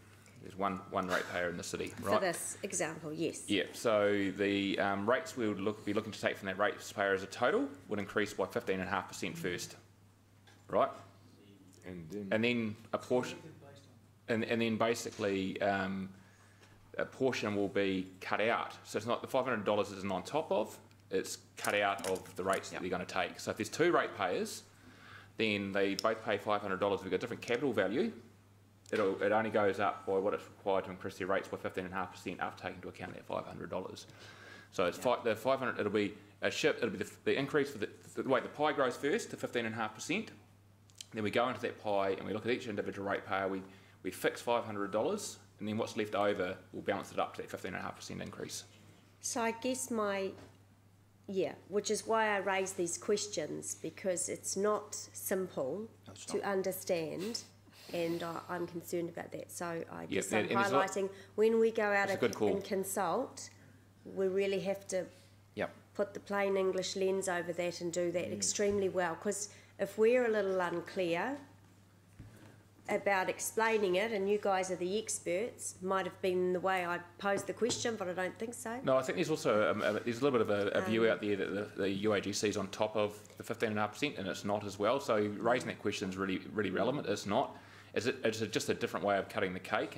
There's one ratepayer in the city, right? For this example, yes. Yeah, so the rates we would be looking to take from that ratepayer as a total would increase by 15.5% first, right? And then a portion, and then basically a portion will be cut out. So it's not, the $500 isn't on top of, it's cut out of the rates that they're going to take. So if there's two ratepayers, then they both pay $500. We've got different capital value. It only goes up by what it's required to increase their rates by 15.5% after taking into account that $500. So it's the 500. It'll be a shift. It'll be the increase for the way the pie grows first to 15.5%. Then we go into that pie and we look at each individual ratepayer. We fix $500, and then what's left over, we'll balance it up to that 15.5% increase. So I guess which is why I raise these questions, because it's not simple to understand. And I'm concerned about that. So I guess I'm highlighting, when we go out and consult, we really have to put the plain English lens over that and do that extremely well. Because if we're a little unclear about explaining it, and you guys are the experts, might have been the way I posed the question, but I don't think so. No, I think there's also there's a little bit of a view out there that the UAGC is on top of the 15.5%, and it's not as well. So raising that question is really relevant. It's not. It's just a different way of cutting the cake,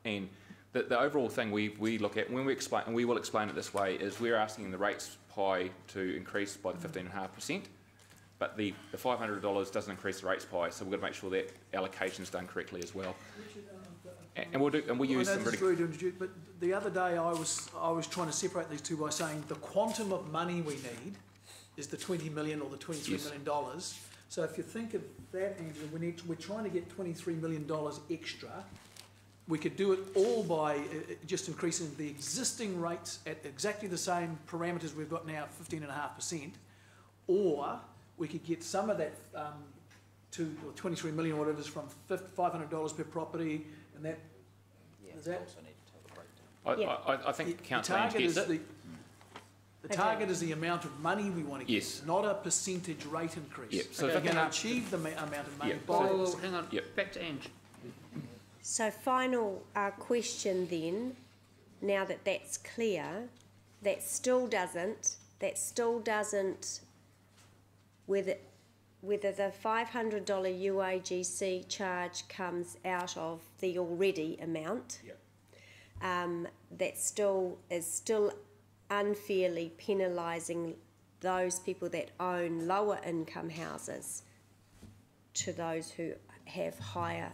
and the overall thing we look at when we explain, and we will explain it this way, is we're asking the rates pie to increase by the 15.5%, but the $500 doesn't increase the rates pie, so we've got to make sure that allocation is done correctly as well. And we'll use some really. But the other day I was trying to separate these two by saying the quantum of money we need is the $20 million or the $23 million. So if you think of that, Andrew, we're trying to get $23 million extra. We could do it all by just increasing the existing rates at exactly the same parameters we've got now, 15.5%, or we could get some of that to 23 million, whatever it is, from $500 per property, and that is that. I think Council gets it. The target is the amount of money we want to get, not a percentage rate increase. Yep. So if we're going to achieve the amount of money hang on, back to Ange. So final question then, now that that's clear, that still doesn't, whether the $500 UAGC charge comes out of the already amount, that still unfairly penalising those people that own lower income houses to those who have higher,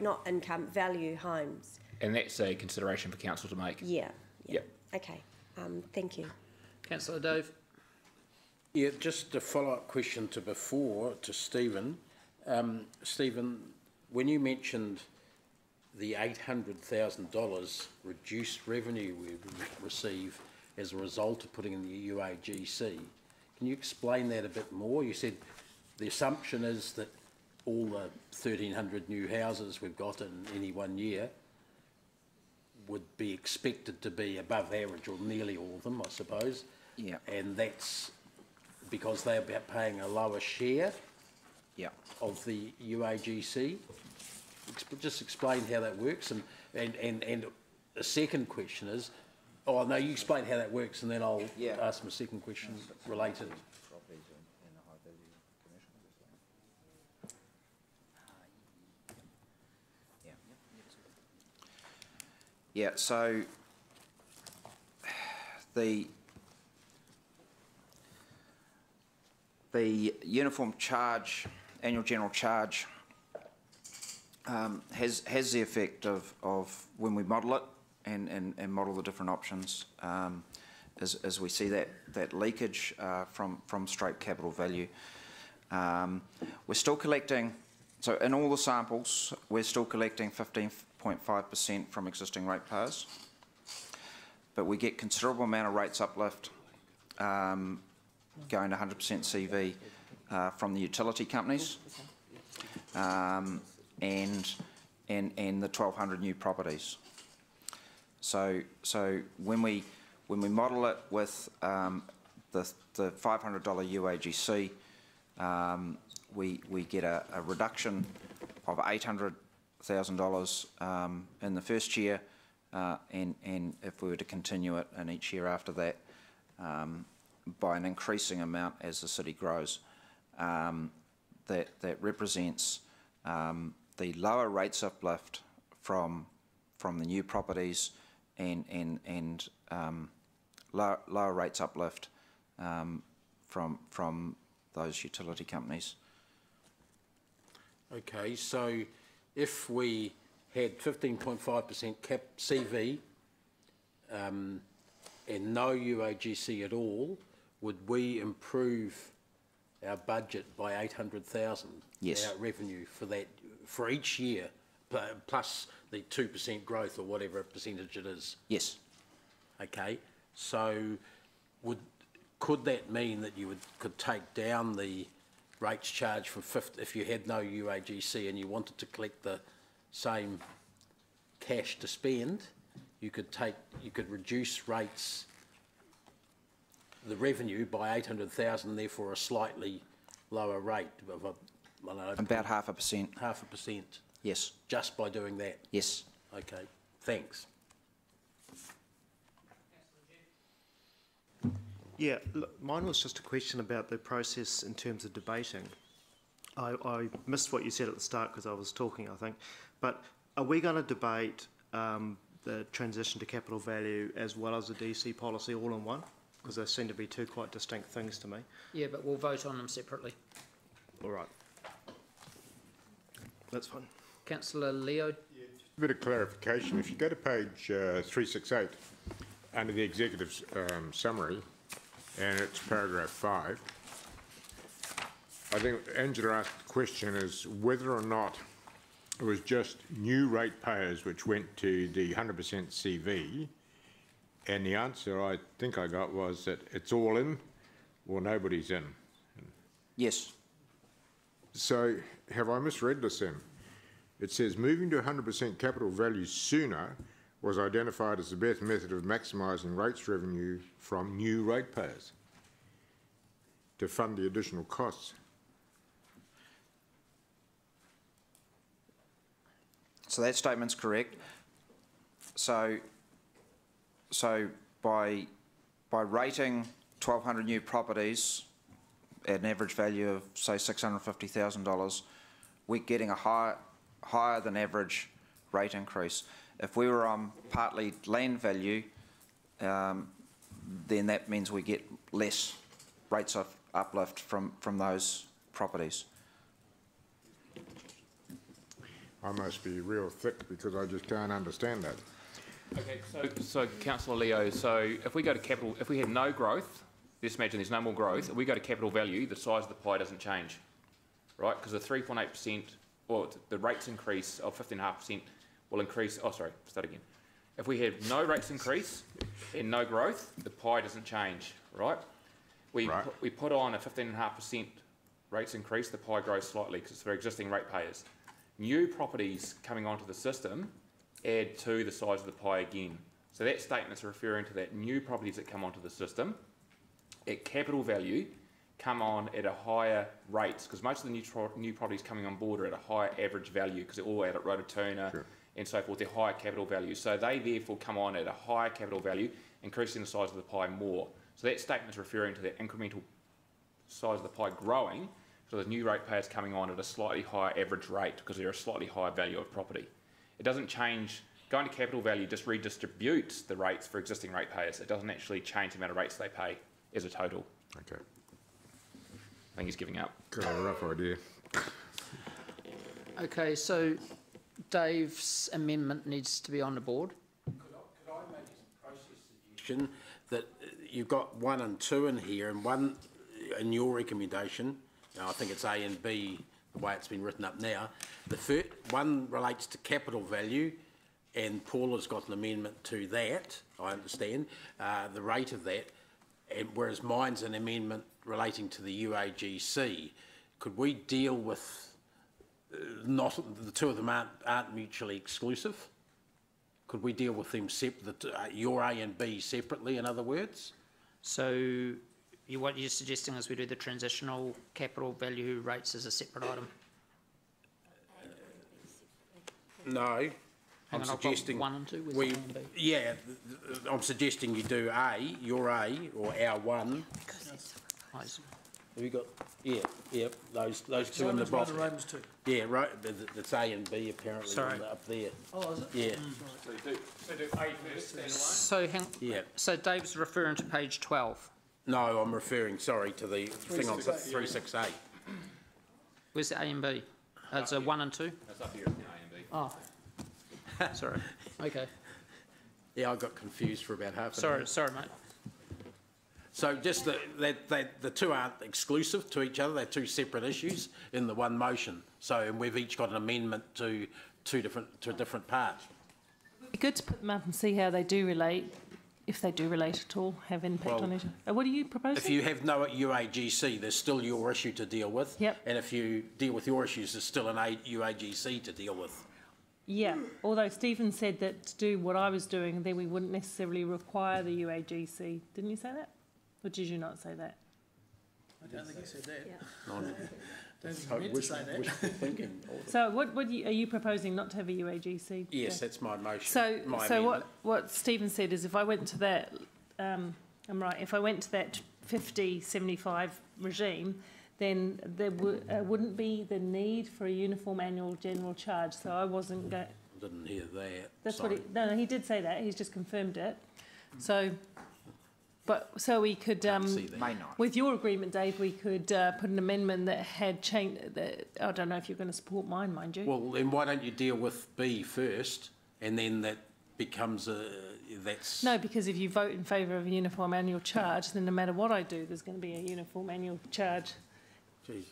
not income, value homes. And that's a consideration for council to make. Yeah. Okay, thank you. Councillor Dave. Yeah, just a follow-up question to before, to Stephen. Stephen, when you mentioned the $800,000 reduced revenue we receive as a result of putting in the UAGC, can you explain that a bit more? You said the assumption is that all the 1,300 new houses we've got in any 1 year would be expected to be above average, or nearly all of them, I suppose. Yeah. And that's because they're paying a lower share of the UAGC. Just explain how that works, and a second question is, no, you explain how that works, and then I'll ask my second question related. Yeah, so the the uniform charge, annual general charge, has the effect of when we model it and model the different options, as we see that leakage from straight capital value. We're still collecting, so in all the samples, we're still collecting 15.5% from existing ratepayers, but we get considerable amount of rates uplift going to 100% CV from the utility companies and the 1,200 new properties. So when we model it with the $500 UAGC, we get a reduction of $800,000 in the first year, and if we were to continue it in each year after that, by an increasing amount as the city grows, that represents the lower rates uplift from the new properties and lower rates uplift from those utility companies. Okay, so if we had 15.5% cap CV and no UAGC at all, would we improve our budget by 800,000? Yes. Our revenue for that for each year, plus the 2% growth or whatever percentage it is. Yes. Okay, so could that mean that you could take down the rates charged from 50 if you had no UAGC and you wanted to collect the same cash to spend? You could reduce rates, the revenue by 800,000, therefore a slightly lower rate of I don't know, About 0.5%. 0.5%. Yes. Just by doing that. Yes. Okay. Thanks. Yeah, look, mine was just a question about the process in terms of debating. I missed what you said at the start because I was talking, I think. But are we going to debate the transition to capital value as well as the DC policy all in one? Because they seem to be two quite distinct things to me. Yeah, but we'll vote on them separately. All right. That's fine. Councillor Leo. Yeah, just a bit of clarification. If you go to page 368, under the executive's summary, and it's paragraph 5, I think Angela asked the question is whether or not it was just new ratepayers which went to the 100% CV, and the answer I think I got was that it's all in or nobody's in. Yes. So have I misread this then? It says moving to 100% capital value sooner was identified as the best method of maximising rates revenue from new ratepayers to fund the additional costs. So that statement's correct. So by rating 1,200 new properties at an average value of say $650,000, we're getting a higher than average rate increase. If we were on partly land value, then that means we get less rates of uplift from those properties. I must be real thick because I just can't understand that. Okay, so Councillor Leo, so if we go to capital, if we had no growth, just imagine there's no more growth, if we go to capital value, the size of the pie doesn't change, right? Because the 3.8%, or the rates increase of 15.5% will increase, oh sorry, start again. If we have no rates increase and no growth, the pie doesn't change, right? We put on a 15.5% rates increase, the pie grows slightly because it's for existing ratepayers. New properties coming onto the system add to the size of the pie again. So that statement's referring to that new properties that come onto the system at capital value come on at a higher rate, because most of the new properties coming on board are at a higher average value because they're all out at Rototuna and so forth, they're higher capital value. So they therefore come on at a higher capital value, increasing the size of the pie more. So that statement's referring to that incremental size of the pie growing, so the new ratepayers coming on at a slightly higher average rate because they're a slightly higher value of property. It doesn't change, going to capital value just redistributes the rates for existing ratepayers. It doesn't actually change the amount of rates they pay as a total. Okay. I think he's giving up. Got a rough idea. Okay, so Dave's amendment needs to be on the board. Could I make a process suggestion that you've got 1 and 2 in here, and one in your recommendation, I think it's A and B, the way it's been written up now. The first one relates to capital value, and Paula's got an amendment to that, I understand, the rate of that, and whereas mine's an amendment relating to the UAGC. Could we deal with not the two of them aren't mutually exclusive? Could we deal with them your A and B separately, in other words? So what you're suggesting is we do the transitional capital value rates as a separate item? No. I'm suggesting 1 and 2 with A and B. Yeah, I'm suggesting you do your A, or our 1. Nice. Have you got? Yeah, those two in the bottom. Romans 2. Yeah, right. It's A and B apparently. Sorry. Up there. Oh, is it? Yeah. So do A first, So, Yeah. so Dave's referring to page 12. No, I'm referring, sorry, to the thing on 368. Where's the A and B? It's a 1 and 2? That's up here, A and B. Oh. Sorry. Okay. Yeah, I got confused for about half an hour. Sorry, mate. So just that the two aren't exclusive to each other. They're two separate issues in the one motion. So and we've each got an amendment to a different part. It'd be good to put them up and see how they do relate, if they do relate at all, have impact on each other. What are you proposing? If you have no UAGC, there's still your issue to deal with. Yep. And if you deal with your issues, there's still an UAGC to deal with. Yeah, although Stephen said that to do what I was doing, then we wouldn't necessarily require the UAGC. Didn't you say that? Or did you not say that? I don't think he said that. No, Don't think he meant to say that. wishful thinking. So are you proposing not to have a UAGC? Yes, that's my motion. So my what Stephen said is if I went to that, I'm right, if I went to that 50-75 regime, then there wouldn't be the need for a uniform annual general charge. So I wasn't going. I didn't hear that. That's Sorry. what he did say that. He's just confirmed it. So, so we could May not. with your agreement, Dave, we could put an amendment that had changed. I don't know if you're going to support mine, mind you. Well, then why don't you deal with B first, and then that becomes that's. No, because if you vote in favour of a uniform annual charge, then no matter what I do, there's going to be a uniform annual charge. Gee.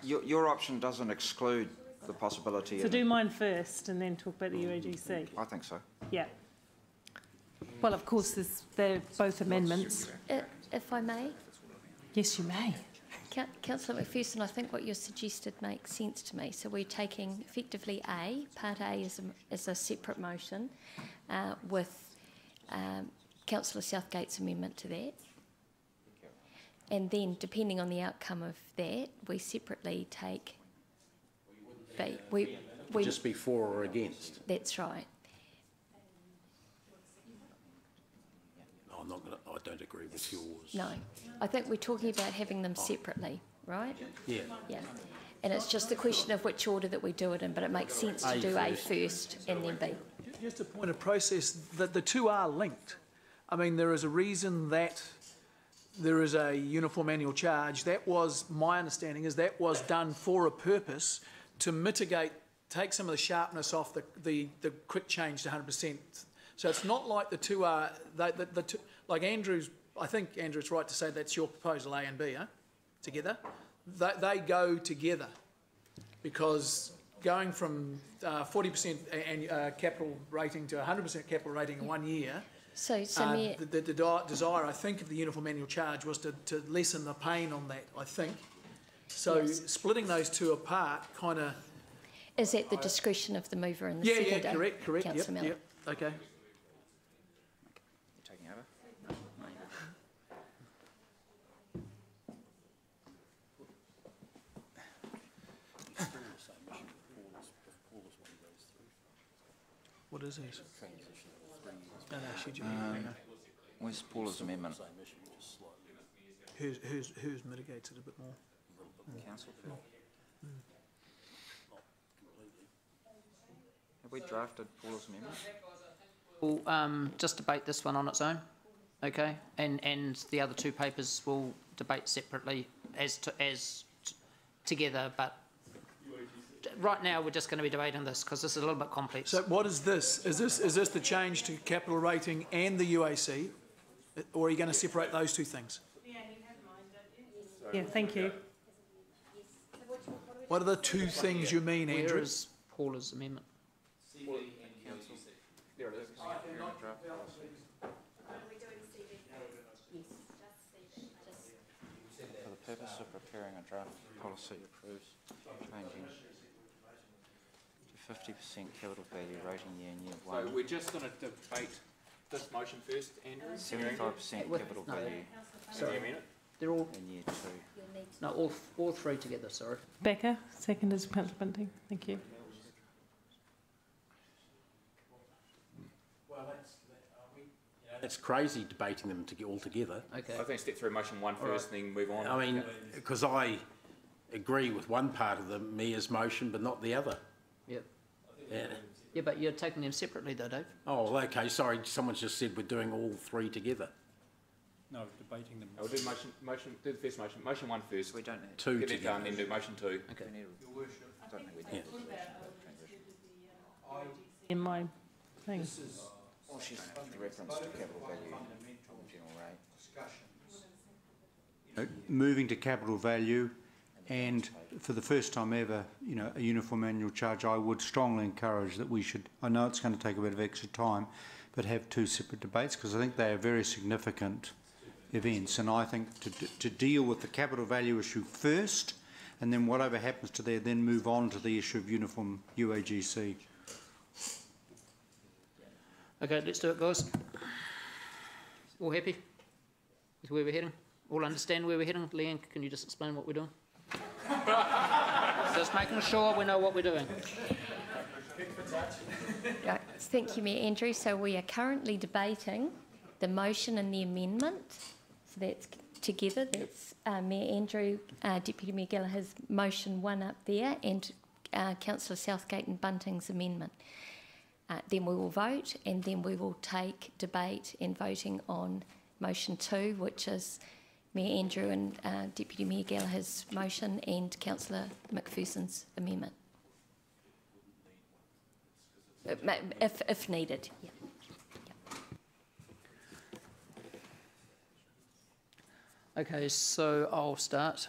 Your option doesn't exclude the possibility So of... do mine first and then talk about the UAGC. I think so. Yeah. Well, of course, they're both amendments. If I may, Yes, you may. Councillor McPherson, I think what you suggested makes sense to me. So we're taking effectively A, Part A is a separate motion with Councillor Southgate's amendment to that. And then, depending on the outcome of that, we separately take B. We just be for or against. That's right. No, I'm not going to. I don't agree with yours. No, I think we're talking about having them separately, right? Yeah. Yeah. And it's just a question of which order that we do it in, but it makes sense to do A first and then B. Just a point of process, that the two are linked. I mean, there is a reason that there is a uniform annual charge. That was, my understanding is that was done for a purpose to mitigate, take some of the sharpness off the quick change to 100%. So it's not like the two are, like Andrew's, I think Andrew's right to say that's your proposal, A and B, huh? Together. They go together because going from 40% capital rating to 100% capital rating in 1 year, So Mayor, the desire, I think, of the uniform annual charge was to lessen the pain on that, I think. So Yes. splitting those two apart kind of... is at the discretion of the mover and the Yeah, seconder? correct, Councillor Miller. yep, okay. You're taking over? What is this? No, schedule. Where's Paula's amendment? Whose mitigates it a bit more? Council. Have we drafted Paula's amendment? We'll just debate this one on its own. Okay, and the other two papers will debate separately together, but right now we're just going to be debating this because this is a little bit complex. So what is this? Is this the change to capital rating and the UAC, or are you going to separate those two things? Yeah, thank you. What are the two things you mean, Andrew? Where is Paula's amendment? There it is. For the purpose of preparing a draft policy approves changing to 50% capital value rating year in year one. So we're just going to debate this motion first, Andrew. 75% capital value Sorry, they're all in year two. no, all three together. Sorry. Becca, second is Councillor Bunting. Thank you. It's crazy debating them all together. Okay. I think step through motion one first, and then move on. I mean, because I agree with one part of the mayor's motion, but not the other. Yep. Yeah. Yeah, but you're taking them separately, though, Dave. Oh, okay. Sorry, someone's just said we're doing all three together. No, debating them. I'll do do the first motion. Motion one first. We don't need two Get it together. done, then do motion two. Okay. I don't think we need In my thing. Well, she's reference to capital value or general rate. Moving to capital value, and for the first time ever, you know, a uniform annual charge, I would strongly encourage that we should, I know it's going to take a bit of extra time, but have two separate debates, because I think they are very significant events, and I think to deal with the capital value issue first, and then whatever happens to there, then move on to the issue of uniform UAGC. Okay, let's do it, guys. All happy with where we're heading? All understand where we're heading? Leanne, can you just explain what we're doing? Just making sure we know what we're doing. Right. Thank you, Mayor Andrew. So we are currently debating the motion and the amendment. So that's together. That's Mayor Andrew, Deputy Mayor Gallagher's motion one up there, and Councillor Southgate and Bunting's amendment. Then we will vote, and then we will take debate and voting on motion two, which is Mayor Andrew and Deputy Mayor Gallagher's motion and Councillor McPherson's amendment. If needed, yeah. Okay, so I'll start.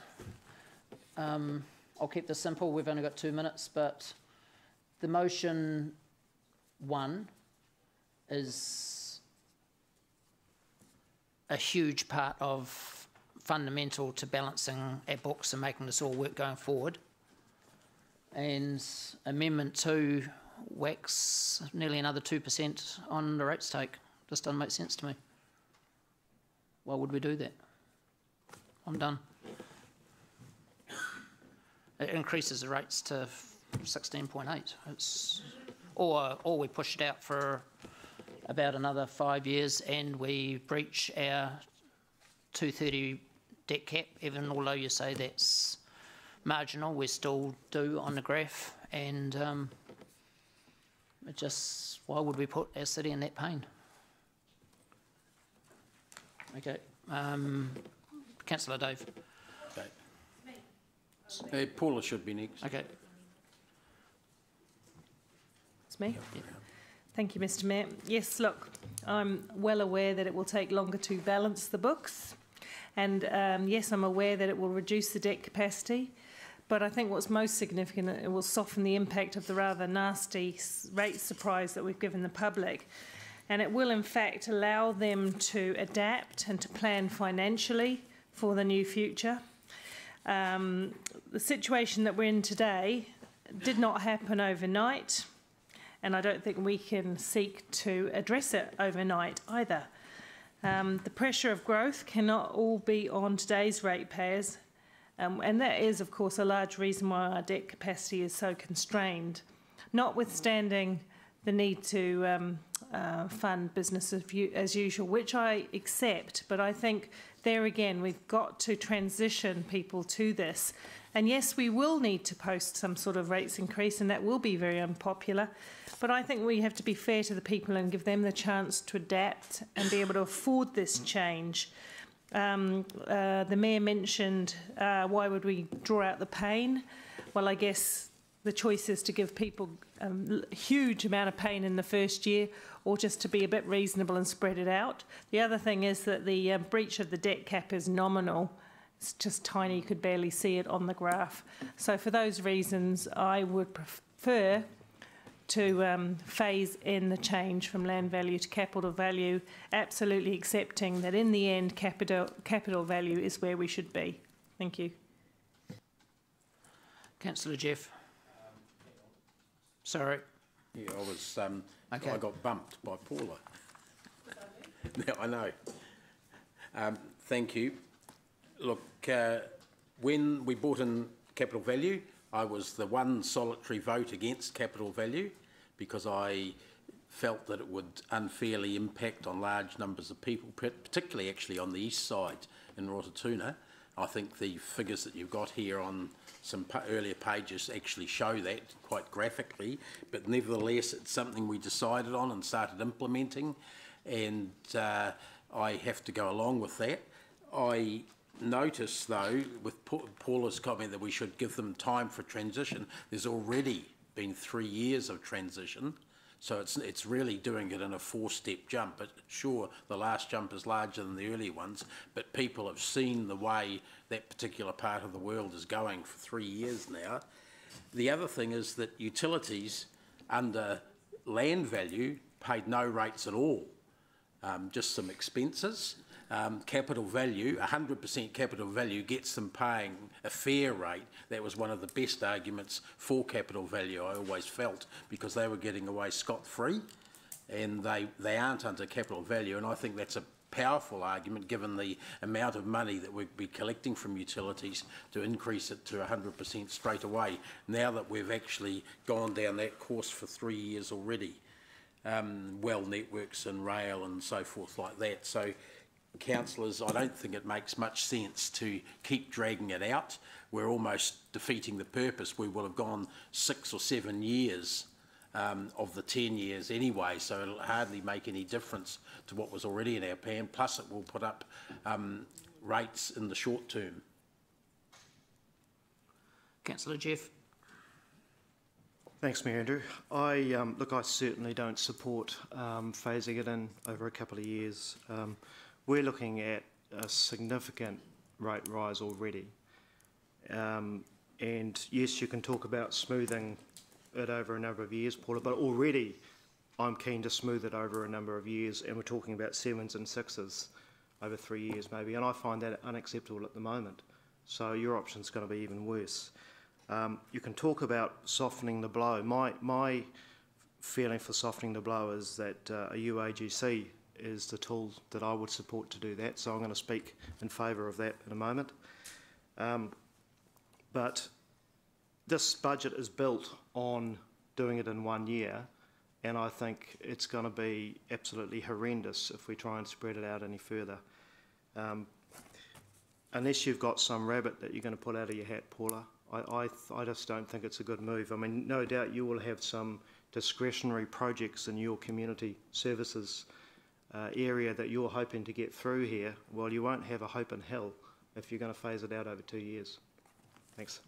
I'll keep this simple. We've only got 2 minutes, but the motion one is a huge part of fundamental to balancing our books and making this all work going forward. And Amendment 2 whacks nearly another 2% on the rates take. Just doesn't make sense to me. Why would we do that? I'm done. It increases the rates to 16.8. It's or we push it out for about another 5 years and we breach our 230 debt cap, even although you say that's marginal, we still do on the graph, and it just, why would we put our city in that pain? Okay, Councillor Dave. Okay. Paula should be next. Okay. It's me? Yeah. Thank you, Mr Mayor. Yes, look, I'm well aware that it will take longer to balance the books, and yes, I'm aware that it will reduce the debt capacity, but I think what's most significant, it will soften the impact of the rather nasty rate surprise that we've given the public, and it will in fact allow them to adapt and to plan financially for the new future. The situation that we're in today did not happen overnight, and I don't think we can seek to address it overnight either. The pressure of growth cannot all be on today's ratepayers, and that is, of course, a large reason why our debt capacity is so constrained, notwithstanding the need to fund business as usual, which I accept, but I think there again we've got to transition people to this And yes, we will need to post some sort of rates increase, and that will be very unpopular. But I think we have to be fair to the people and give them the chance to adapt and be able to afford this change. The Mayor mentioned why would we draw out the pain? Well, I guess the choice is to give people a huge amount of pain in the first year, or just to be a bit reasonable and spread it out. The other thing is that the breach of the debt cap is nominal. It's just tiny, you could barely see it on the graph. So for those reasons, I would prefer to phase in the change from land value to capital value, absolutely accepting that in the end capital value is where we should be. Thank you. Councillor Jeff. Sorry. Yeah, I was. Okay. I got bumped by Paula. Now I know. Thank you. Look, when we brought in capital value, I was the one solitary vote against capital value because I felt that it would unfairly impact on large numbers of people, particularly actually on the east side in Rotatuna. I think the figures that you've got here on some earlier pages actually show that quite graphically, but nevertheless it's something we decided on and started implementing, and I have to go along with that. I notice though, with Paula's comment that we should give them time for transition, there's already been 3 years of transition, so it's really doing it in a 4-step jump. But sure, the last jump is larger than the early ones, but people have seen the way that particular part of the world is going for 3 years now. The other thing is that utilities under land value paid no rates at all, just some expenses. Capital value, 100% capital value gets them paying a fair rate. That was one of the best arguments for capital value, I always felt, because they were getting away scot-free, and they aren't under capital value, and I think that's a powerful argument given the amount of money that we'd be collecting from utilities to increase it to 100% straight away, now that we've actually gone down that course for 3 years already. Well networks and rail and so forth like that. So, councillors, I don't think it makes much sense to keep dragging it out. We're almost defeating the purpose. We will have gone 6 or 7 years of the 10 years anyway, so it'll hardly make any difference to what was already in our plan, plus it will put up rates in the short term. Councillor Jeff. Thanks, Mayor Andrew. Look, I certainly don't support phasing it in over a couple of years. We're looking at a significant rate rise already. And yes, you can talk about smoothing it over a number of years, Paula, but already I'm keen to smooth it over a number of years, and we're talking about 7s and 6s over 3 years maybe, and I find that unacceptable at the moment. So your option's going to be even worse. You can talk about softening the blow. My feeling for softening the blow is that a UAGC is the tool that I would support to do that, so I'm going to speak in favour of that in a moment. But this budget is built on doing it in 1 year, and I think it's going to be absolutely horrendous if we try and spread it out any further. Unless you've got some rabbit that you're going to pull out of your hat, Paula, I just don't think it's a good move. I mean, no doubt you will have some discretionary projects in your community services area that you're hoping to get through here. Well, you won't have a hope in hell if you're going to phase it out over 2 years. Thanks.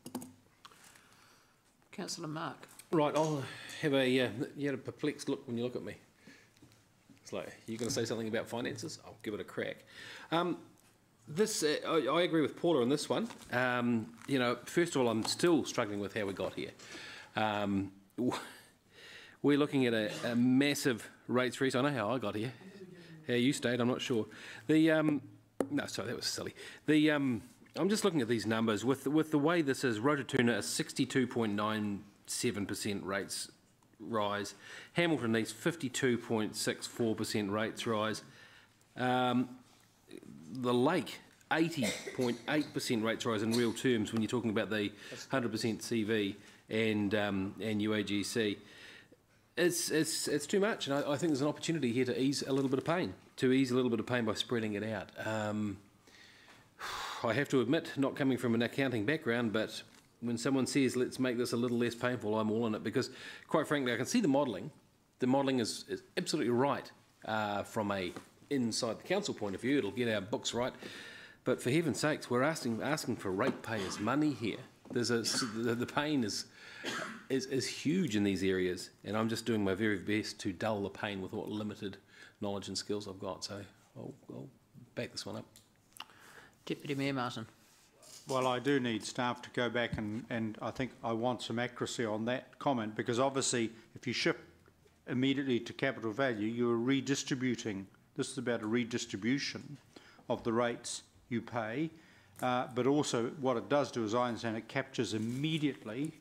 Councillor Mark. Right, I'll have a, you had a perplexed look when you look at me. It's like, you're going to say something about finances? I'll give it a crack. I agree with Paula on this one. You know, first of all, I'm still struggling with how we got here. We're looking at a massive rates freeze. I know how I got here. How you stayed, I'm not sure. No, sorry, that was silly. I'm just looking at these numbers. With the way this is, Rotatuna is 62.97% rates rise. Hamilton needs 52.64% rates rise. The Lake, 80.8% rates rise in real terms when you're talking about the 100% CV and UAGC. It's too much, and I think there's an opportunity here to ease a little bit of pain, by spreading it out. I have to admit, not coming from an accounting background, but when someone says, let's make this a little less painful, I'm all in it, because quite frankly, I can see the modelling. The modelling is absolutely right from a inside the council point of view. It'll get our books right. But for heaven's sakes, we're asking for ratepayers' money here. The pain is huge in these areas, and I'm just doing my very best to dull the pain with what limited knowledge and skills I've got. So I'll back this one up. Deputy Mayor Martin. Well, I do need staff to go back and I think I want some accuracy on that comment, because obviously if you shift immediately to capital value, you're redistributing. This is about a redistribution of the rates you pay, but also what it does do, as I understand it, captures immediately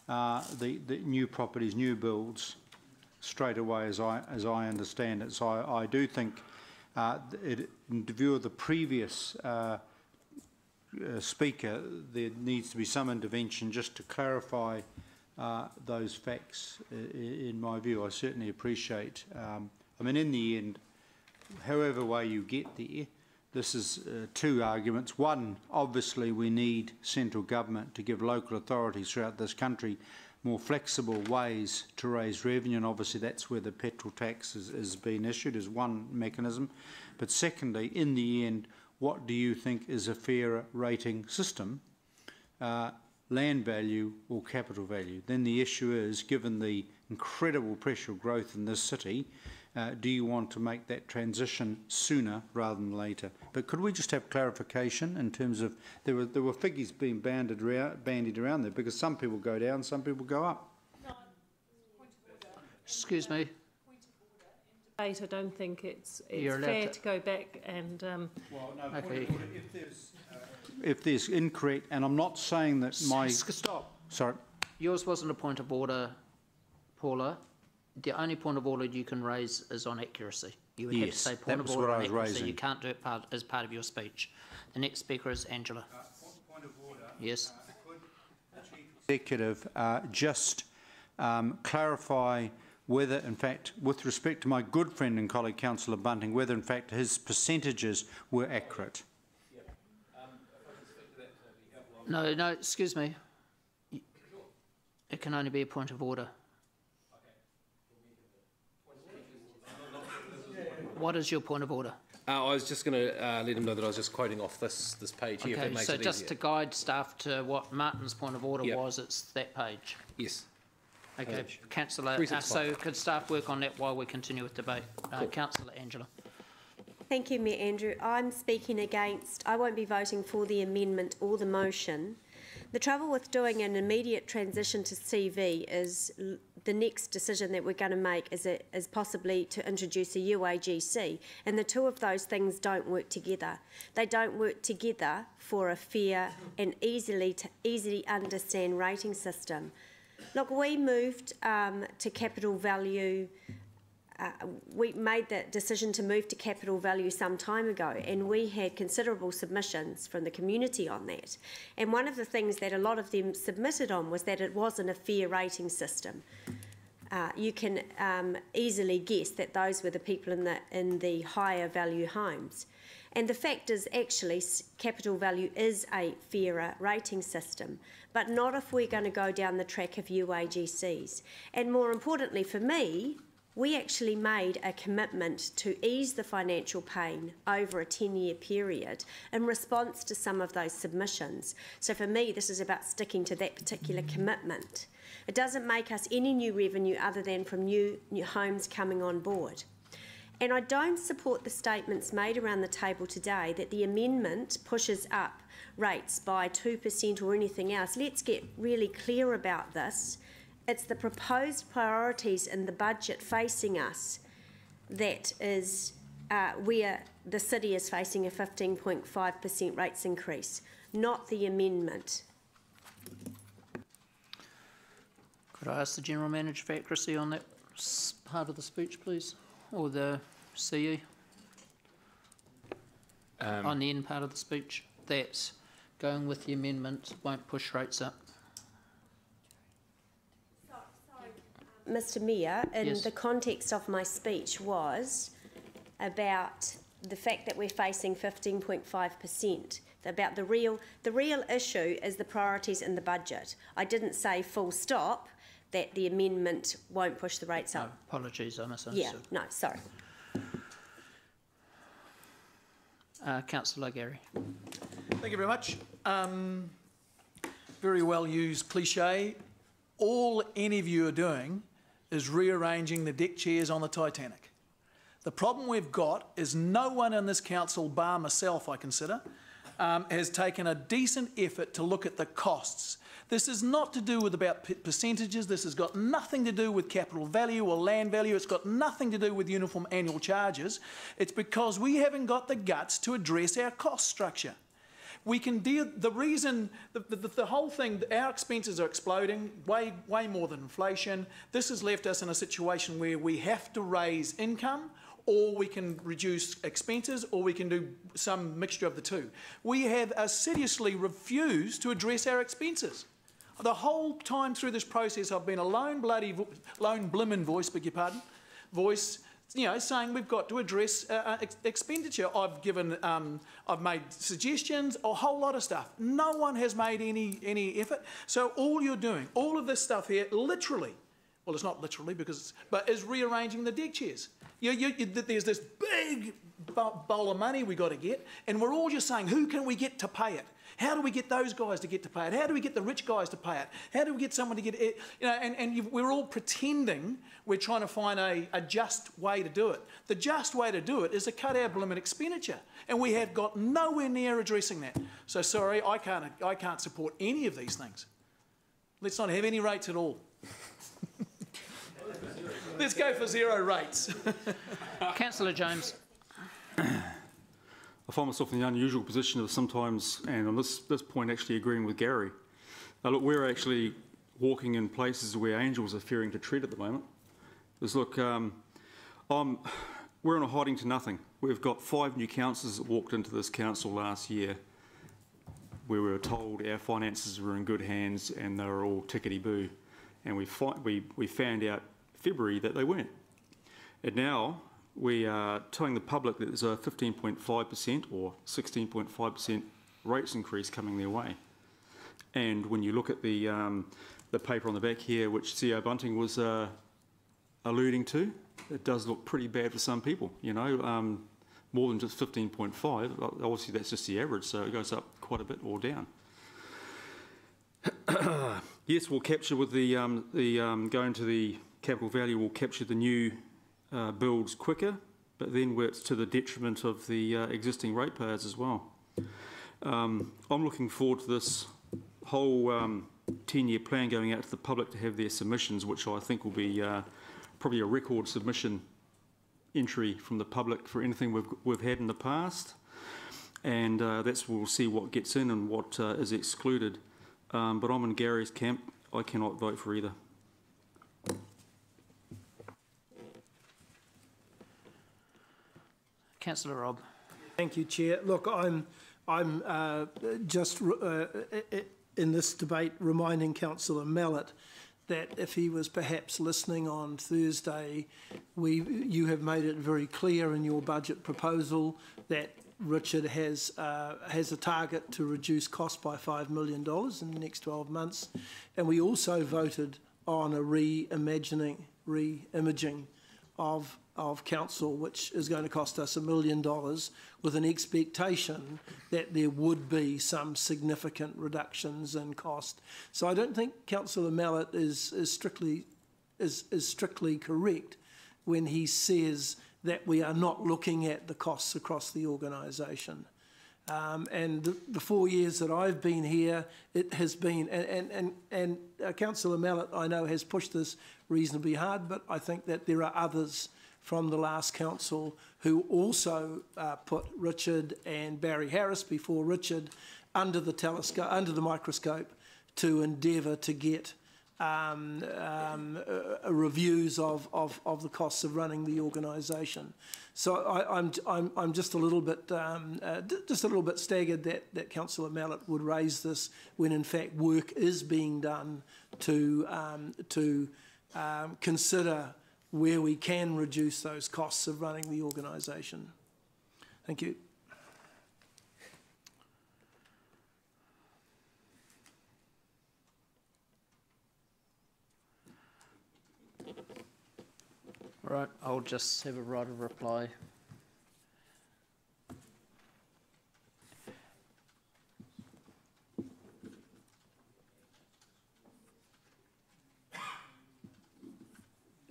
the new properties, new builds, straight away, as I understand it. So I do think, in view of the previous speaker, there needs to be some intervention just to clarify those facts. In my view, I certainly appreciate. I mean, in the end, however way you get there, this is two arguments. One, obviously we need central government to give local authorities throughout this country more flexible ways to raise revenue, and obviously that's where the petrol tax is being issued as one mechanism. But secondly, in the end, what do you think is a fairer rating system, land value or capital value? Then the issue is, given the incredible pressure of growth in this city, do you want to make that transition sooner rather than later? But could we just have clarification in terms of, there were figures being bandied around there, because some people go down, some people go up. Excuse me. I don't think it's fair to go back and... Well, no, okay. If there's incorrect, and I'm not saying that my... Stop. Sorry. Yours wasn't a point of order, Paula. The only point of order you can raise is on accuracy. You would have to say point of order on accuracy. Raising. You can't do it as part of your speech. The next speaker is Angela. Point of order. Yes. Could the Chief Executive just clarify whether, in fact, with respect to my good friend and colleague Councillor Bunting, whether, in fact, his percentages were accurate? No, excuse me. It can only be a point of order. What is your point of order? I was just going to let him know that I was just quoting off this page here. Okay, if it makes so it just easier. to guide staff to what Martin's point of order was, it's that page. Yes. Okay, Councillor. So could staff work on that while we continue with debate? Cool. Councillor Angela. Thank you, Mayor Andrew. I'm speaking against. I won't be voting for the amendment or the motion. The trouble with doing an immediate transition to CV is the next decision that we're going to make is possibly to introduce a UAGC, and the two of those things don't work together. They don't work together for a fair and easily understand rating system. Look, we moved to capital value. We made that decision to move to capital value some time ago, and we had considerable submissions from the community on that. And one of the things that a lot of them submitted on was that it wasn't a fair rating system. You can easily guess that those were the people in the higher value homes. And the fact is, actually, capital value is a fairer rating system, but not if we're going to go down the track of UAGCs. And more importantly for me, we actually made a commitment to ease the financial pain over a 10-year period in response to some of those submissions. So for me, this is about sticking to that particular commitment. It doesn't make us any new revenue other than from new homes coming on board. And I don't support the statements made around the table today that the amendment pushes up rates by 2% or anything else. Let's get really clear about this. It's the proposed priorities in the budget facing us that is where the city is facing a 15.5% rates increase, not the amendment. Could I ask the General Manager for accuracy on that part of the speech, please? Or the CE? On the end part of the speech, that going with the amendment won't push rates up. Mr. Mayor, in the context of my speech was about the fact that we're facing 15.5%. about the real issue is the priorities in the budget. I didn't say full stop that the amendment won't push the rates up. Apologies, I misunderstood. Yeah, no, sorry. Councillor Gary. Thank you very much. Very well used cliche. All any of you are doing is rearranging the deck chairs on the Titanic. The problem we've got is no one in this council, bar myself I consider, has taken a decent effort to look at the costs. This is not to do with about percentages. This has got nothing to do with capital value or land value. It's got nothing to do with uniform annual charges. It's because we haven't got the guts to address our cost structure. We can deal, the reason, the whole thing, our expenses are exploding, way more than inflation. This has left us in a situation where we have to raise income, or we can reduce expenses, or we can do some mixture of the two. We have assiduously refused to address our expenses. The whole time through this process, I've been a lone blimmin' voice, beg your pardon, voice, you know, saying we've got to address expenditure. I've made suggestions, a whole lot of stuff. No one has made any effort. So all you're doing, all of this stuff here, literally, well, it's not literally but is rearranging the deck chairs. There's this big bowl of money we got to get, and we're all just saying, who can we get to pay it? How do we get those guys to get to pay it? How do we get the rich guys to pay it? How do we get someone to get it? You know, and we're all pretending we're trying to find a just way to do it. The just way to do it is to cut our blooming expenditure, and we have got nowhere near addressing that. So sorry, I can't support any of these things. Let's not have any rates at all. Let's go for zero rates. Councillor Jones. I find myself in the unusual position of sometimes, and on this point, actually agreeing with Gary. Look, we're actually walking in places where angels are fearing to tread at the moment. Because look, we're on a hiding to nothing. We've got 5 new councillors that walked into this council last year where we were told our finances were in good hands and they were all tickety-boo. And we found out February that they weren't. And now we are telling the public that there's a 15.5% or 16.5% rates increase coming their way. And when you look at the paper on the back here, which CEO Bunting was alluding to, it does look pretty bad for some people, you know, more than just 15.5. Obviously that's just the average, so it goes up quite a bit or down. Yes, we'll capture with the going to the capital value, we'll capture the new builds quicker, but then it's to the detriment of the existing ratepayers as well. I'm looking forward to this whole 10-year plan going out to the public to have their submissions, which I think will be probably a record submission entry from the public for anything we've had in the past, and we'll see what gets in and what is excluded. But I'm in Gary's camp. I cannot vote for either. Councillor Robb. Thank you, Chair. Look, I'm just in this debate reminding Councillor Mallett that if he was perhaps listening on Thursday, you have made it very clear in your budget proposal that Richard has a target to reduce costs by $5 million in the next 12 months, and we also voted on a re-imaging of council, which is going to cost us $1 million, with an expectation that there would be some significant reductions in cost. So I don't think Councillor Mallett is strictly correct when he says that we are not looking at the costs across the organisation. And the 4 years that I've been here, it has been, and Councillor Mallett, I know, has pushed this reasonably hard, but I think that there are others from the last council who also put Richard and Barry Harris before Richard under the microscope to endeavour to get reviews of the costs of running the organisation. So I'm just a little bit staggered that Councillor Mallett would raise this when in fact work is being done to consider where we can reduce those costs of running the organisation. Thank you. Right, I'll just have a right of reply.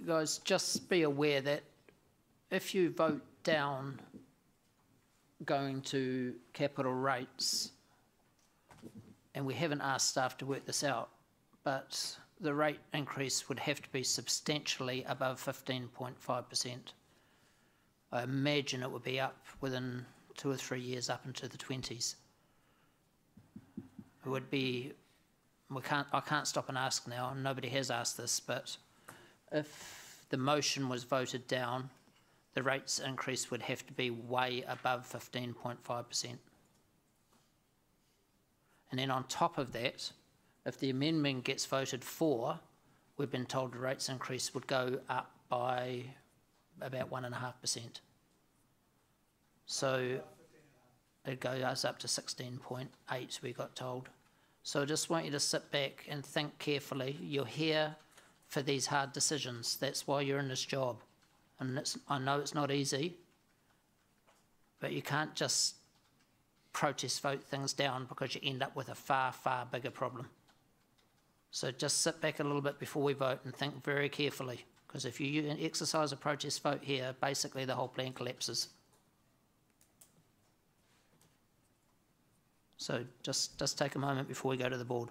Guys, just be aware that if you vote down going to capital rates, and we haven't asked staff to work this out, but the rate increase would have to be substantially above 15.5%. I imagine it would be up within 2 or 3 years, up into the 20s. It would be, I can't stop and ask now, and nobody has asked this, but if the motion was voted down, the rates increase would have to be way above 15.5%. And then on top of that, if the amendment gets voted for, we've been told the rates increase would go up by about 1.5%. So it goes up to 16.8, we got told. So I just want you to sit back and think carefully. You're here for these hard decisions. That's why you're in this job. And I know it's not easy, but you can't just protest vote things down because you end up with a far, far bigger problem. So just sit back a little bit before we vote and think very carefully, because if you exercise a protest vote here, basically the whole plan collapses. So just take a moment before we go to the board.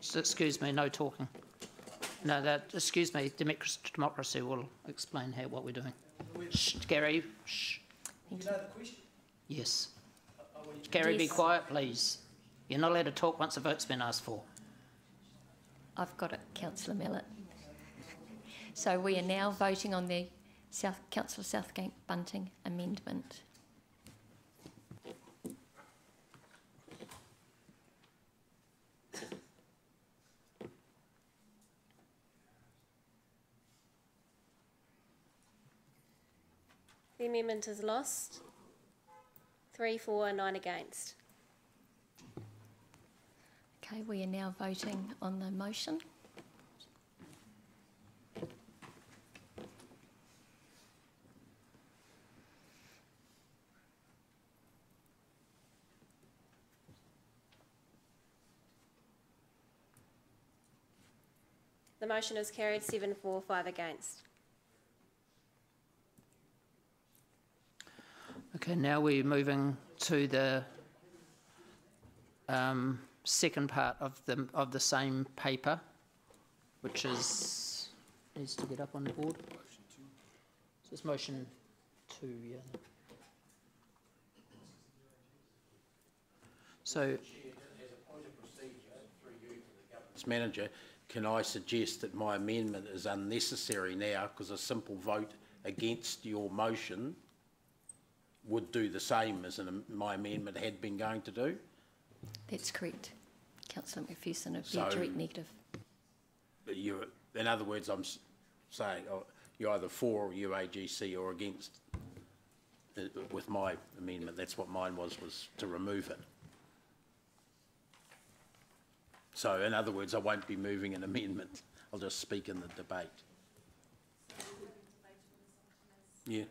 So, excuse me, no talking. No, excuse me, democracy will explain what we're doing. Shh, Gary, shh. You know the question? Yes. Gary, be quiet, please. You're not allowed to talk once a vote's been asked for. I've got it, Councillor Mellett. So we are now voting on the Councillor Southgate Bunting amendment. The amendment is lost. 3 for, 9 against. Okay, we are now voting on the motion. The motion is carried 7 for, 5 against. Okay, now we're moving to the second part of the same paper, which is needs to get up on the board. So it's motion 2, yeah. So, Manager, can I suggest that my amendment is unnecessary now because a simple vote against your motion would do the same as my amendment had been going to do? That's correct. Councillor McPherson, it'd be So, a direct negative. In other words, I'm saying you're either for UAGC or against with my amendment. That's what mine was to remove it. So, in other words, I won't be moving an amendment. I'll just speak in the debate. Yeah.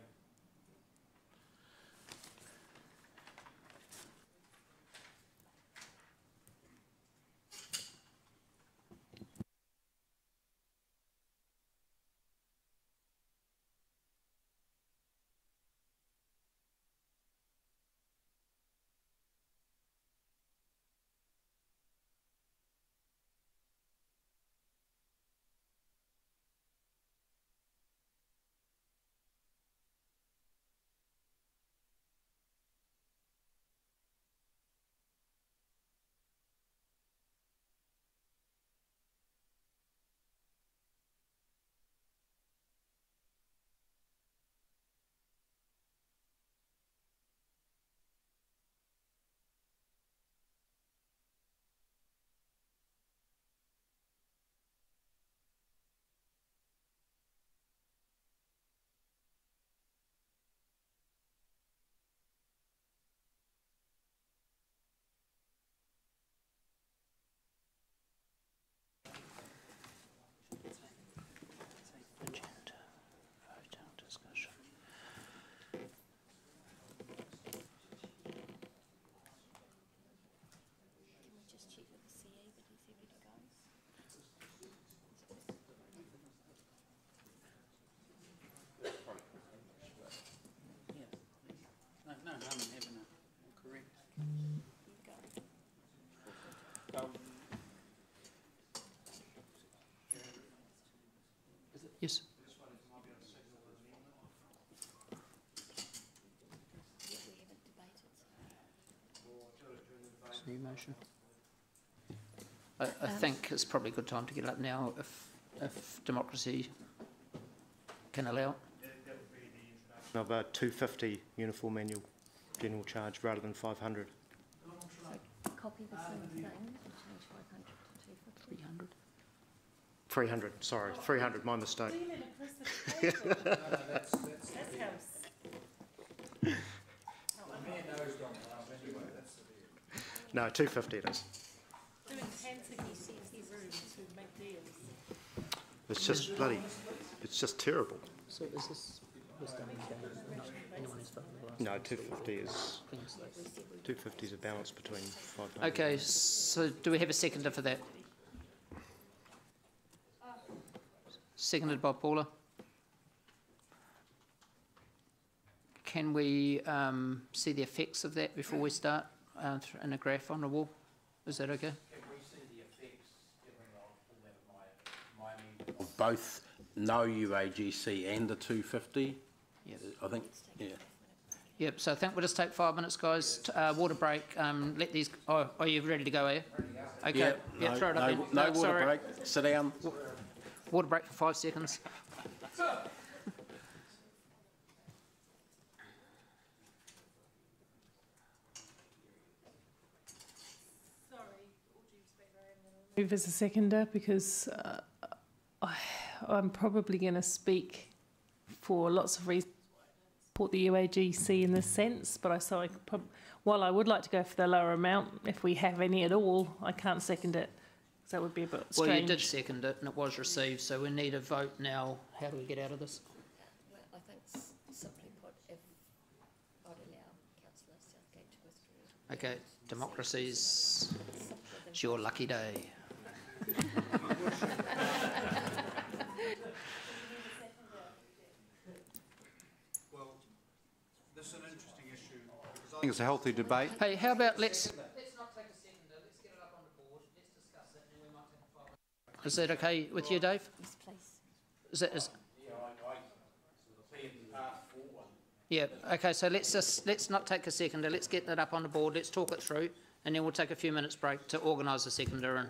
Yes. It's a new motion. I think it's probably a good time to get it up now if democracy can allow it. Of a 250 uniform annual general charge rather than 500. So copy the same thing and change 500 to 250. 300. 300, sorry, 300, my mistake. No, 250 it is. It's just bloody, it's just terrible. So is this done? Anyone who's voted the last? No, 250 is a balance between 500. Okay, so do we have a seconder for that? Seconded by Paula. Can we see the effects of that before we start in a graph on the wall? Is that okay? Can we see the effects, of both no UAGC and the 250? Yeah. I think, yeah. Yep, so I think we'll just take 5 minutes, guys. Water break. Let these. Oh, are you ready to go, are you? Okay. Yeah, Throw it up then. no water sorry. break. Sit down. Water break for 5 seconds. Move as a seconder because I'm probably going to speak for lots of reasons. Support the UAGC in this sense, but while I would like to go for the lower amount, if we have any at all, I can't second it. So that would be a bit strange. Well, you did second it and it was received, so we need a vote now. How do we get out of this? Well, I think simply put, if I'd allow Councillor Southgate to withdraw. Okay, democracy's. It's your lucky day. Well, this is an interesting issue. I think it's a healthy debate. Hey, how about let's not take a seconder, let's get it up on the board, let's discuss it, and then we might take a 5 minute. Is that okay with you, Dave? Yes, please. Yeah, okay, so let's not take a seconder, let's get that up on the board, let's talk it through, and then we'll take a few minutes break to organise the seconder. And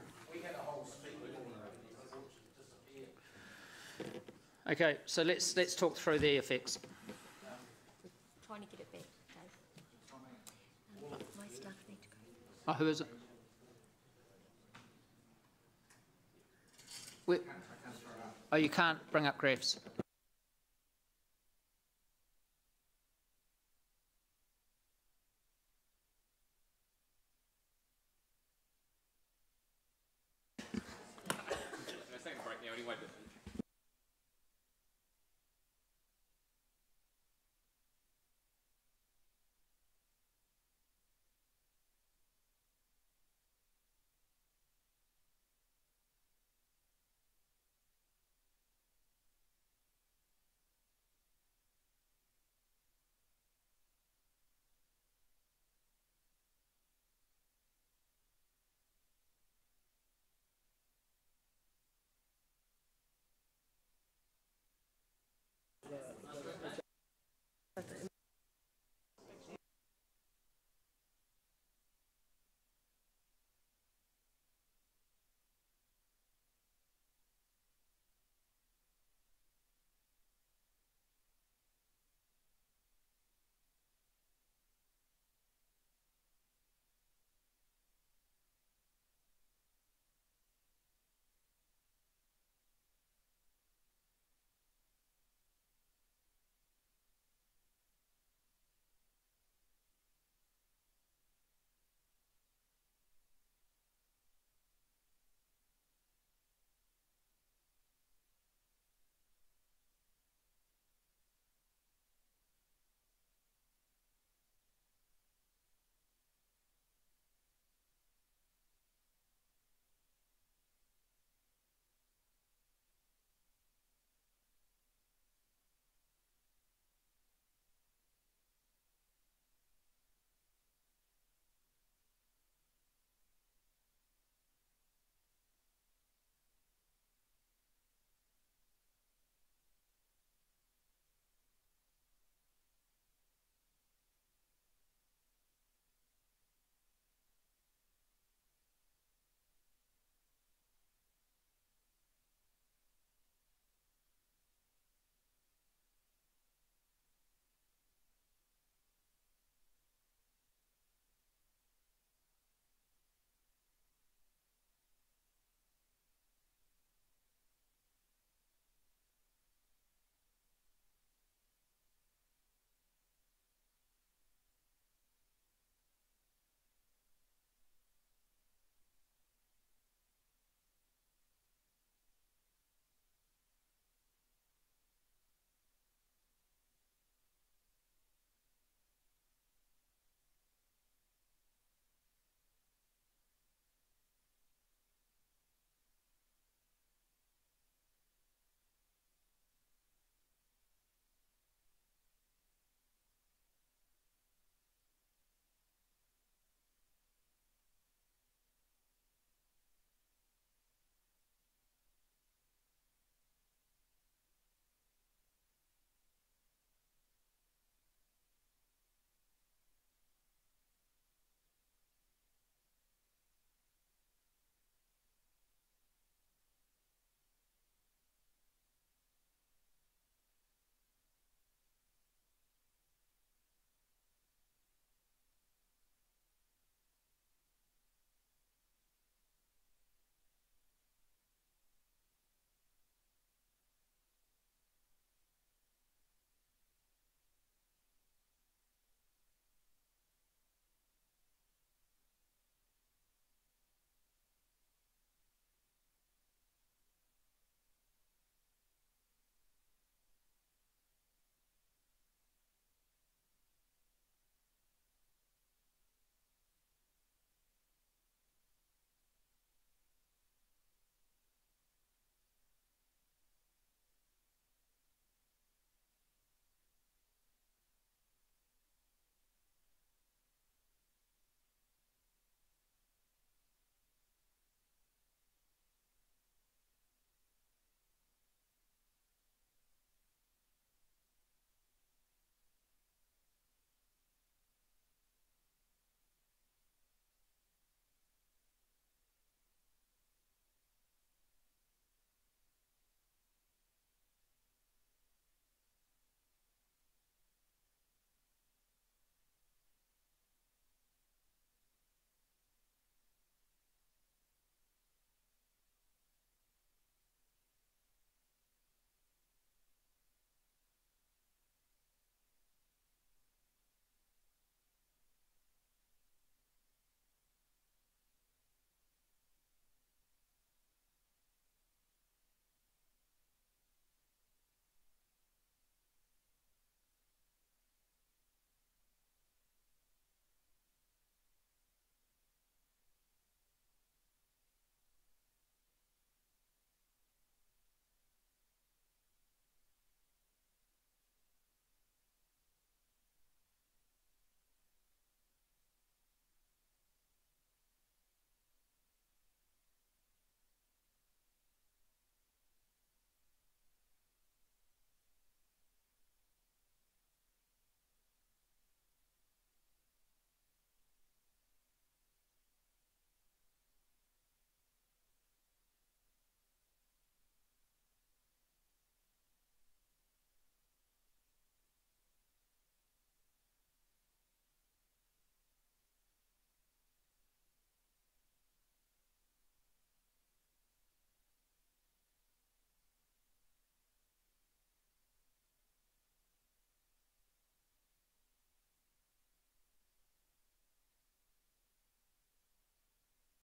okay, so let's talk through the effects. Trying to get it back, Dave. My staff need to go. Oh, who is it? Oh, you can't bring up graphs. Break now anyway, but